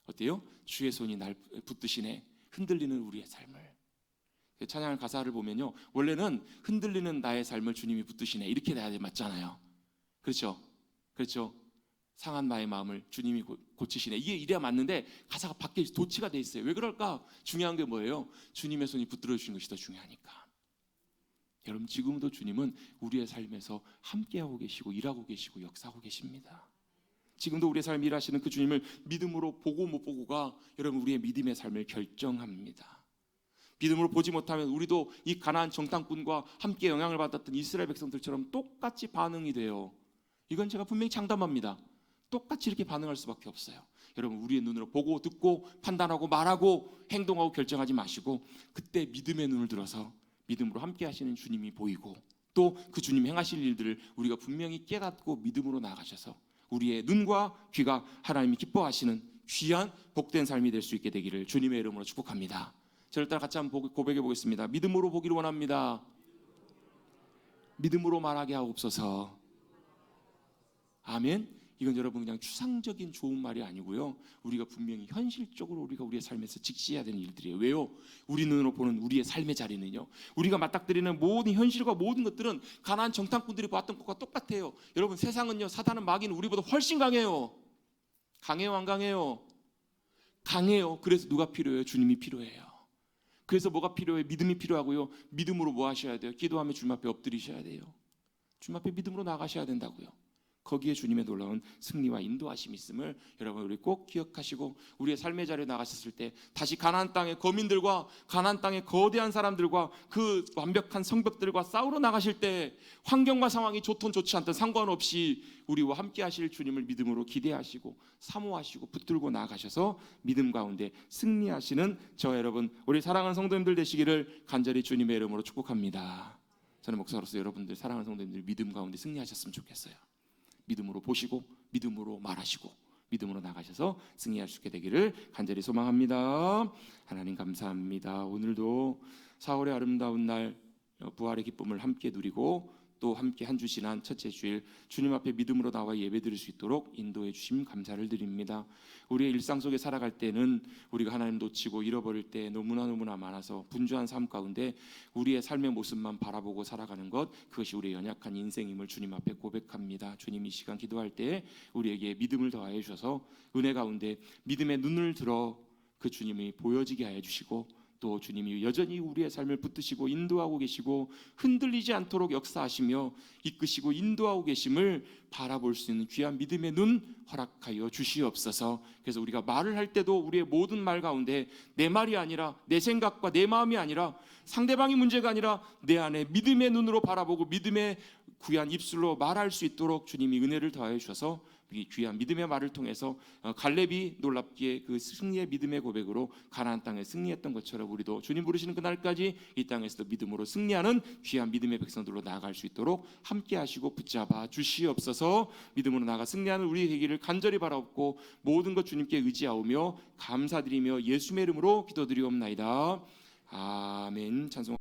어때요? 주의 손이 날 붙드시네. 흔들리는 우리의 삶을. 찬양 가사를 보면요, 원래는 흔들리는 나의 삶을 주님이 붙드시네 이렇게 돼야 맞잖아요. 그렇죠? 그렇죠? 상한 나의 마음을 주님이 고치시네. 이게 이래야 맞는데 가사가 밖에 도치가 돼 있어요. 왜 그럴까? 중요한 게 뭐예요? 주님의 손이 붙들어 주신 것이 더 중요하니까. 여러분 지금도 주님은 우리의 삶에서 함께하고 계시고 일하고 계시고 역사하고 계십니다. 지금도 우리의 삶을 일하시는 그 주님을 믿음으로 보고 못 보고가 여러분 우리의 믿음의 삶을 결정합니다. 믿음으로 보지 못하면 우리도 이 가나안 정탐꾼과 함께 영향을 받았던 이스라엘 백성들처럼 똑같이 반응이 돼요. 이건 제가 분명히 장담합니다. 똑같이 이렇게 반응할 수밖에 없어요. 여러분 우리의 눈으로 보고 듣고 판단하고 말하고 행동하고 결정하지 마시고 그때 믿음의 눈을 들어서 믿음으로 함께 하시는 주님이 보이고 또 그 주님이 행하실 일들을 우리가 분명히 깨닫고 믿음으로 나아가셔서 우리의 눈과 귀가 하나님이 기뻐하시는 귀한 복된 삶이 될 수 있게 되기를 주님의 이름으로 축복합니다. 저를 따라 같이 한번 고백해 보겠습니다. 믿음으로 보기를 원합니다. 믿음으로 말하게 하옵소서. 아멘. 이건 여러분 그냥 추상적인 좋은 말이 아니고요, 우리가 분명히 현실적으로 우리가 우리의 삶에서 직시해야 되는 일들이에요. 왜요? 우리 눈으로 보는 우리의 삶의 자리는요, 우리가 맞닥뜨리는 모든 현실과 모든 것들은 가나안 정탐꾼들이 봤던 것과 똑같아요. 여러분 세상은요, 사단은 마귀는 우리보다 훨씬 강해요. 강해요 안 강해요? 강해요. 그래서 누가 필요해요? 주님이 필요해요. 그래서 뭐가 필요해요? 믿음이 필요하고요. 믿음으로 뭐 하셔야 돼요? 기도하며 주님 앞에 엎드리셔야 돼요. 주님 앞에 믿음으로 나가셔야 된다고요. 거기에 주님의 놀라운 승리와 인도하심이 있음을 여러분 우리 꼭 기억하시고 우리의 삶의 자리에 나가셨을 때 다시 가나안 땅의 거민들과 가나안 땅의 거대한 사람들과 그 완벽한 성벽들과 싸우러 나가실 때 환경과 상황이 좋든 좋지 않든 상관없이 우리와 함께 하실 주님을 믿음으로 기대하시고 사모하시고 붙들고 나아가셔서 믿음 가운데 승리하시는 저와 여러분 우리 사랑하는 성도님들 되시기를 간절히 주님의 이름으로 축복합니다. 저는 목사로서 여러분들 사랑하는 성도님들 믿음 가운데 승리하셨으면 좋겠어요. 믿음으로 보시고 믿음으로 말하시고 믿음으로 나가셔서 승리할 수 있게 되기를 간절히 소망합니다. 하나님 감사합니다. 오늘도 4월의 아름다운 날 부활의 기쁨을 함께 누리고 또 함께 한 주 지난 첫째 주일 주님 앞에 믿음으로 나와 예배드릴 수 있도록 인도해 주심 감사를 드립니다. 우리의 일상 속에 살아갈 때는 우리가 하나님 놓치고 잃어버릴 때 너무나 많아서 분주한 삶 가운데 우리의 삶의 모습만 바라보고 살아가는 것, 그것이 우리의 연약한 인생임을 주님 앞에 고백합니다. 주님 이 시간 기도할 때 우리에게 믿음을 더하여 주셔서 은혜 가운데 믿음의 눈을 들어 그 주님이 보여지게 하여 주시고 또 주님이 여전히 우리의 삶을 붙드시고 인도하고 계시고 흔들리지 않도록 역사하시며 이끄시고 인도하고 계심을 바라볼 수 있는 귀한 믿음의 눈 허락하여 주시옵소서. 그래서 우리가 말을 할 때도 우리의 모든 말 가운데 내 말이 아니라 내 생각과 내 마음이 아니라 상대방이 문제가 아니라 내 안에 믿음의 눈으로 바라보고 믿음의 귀한 입술로 말할 수 있도록 주님이 은혜를 더하여 주셔서 이 귀한 믿음의 말을 통해서 갈렙이 놀랍게 그 승리의 믿음의 고백으로 가나안 땅에 승리했던 것처럼 우리도 주님 부르시는 그날까지 이 땅에서도 믿음으로 승리하는 귀한 믿음의 백성들로 나아갈 수 있도록 함께 하시고 붙잡아 주시옵소서. 믿음으로 나아가 승리하는 우리 되기를 간절히 바라옵고 모든 것 주님께 의지하오며 감사드리며 예수의 이름으로 기도드리옵나이다. 아멘. 찬송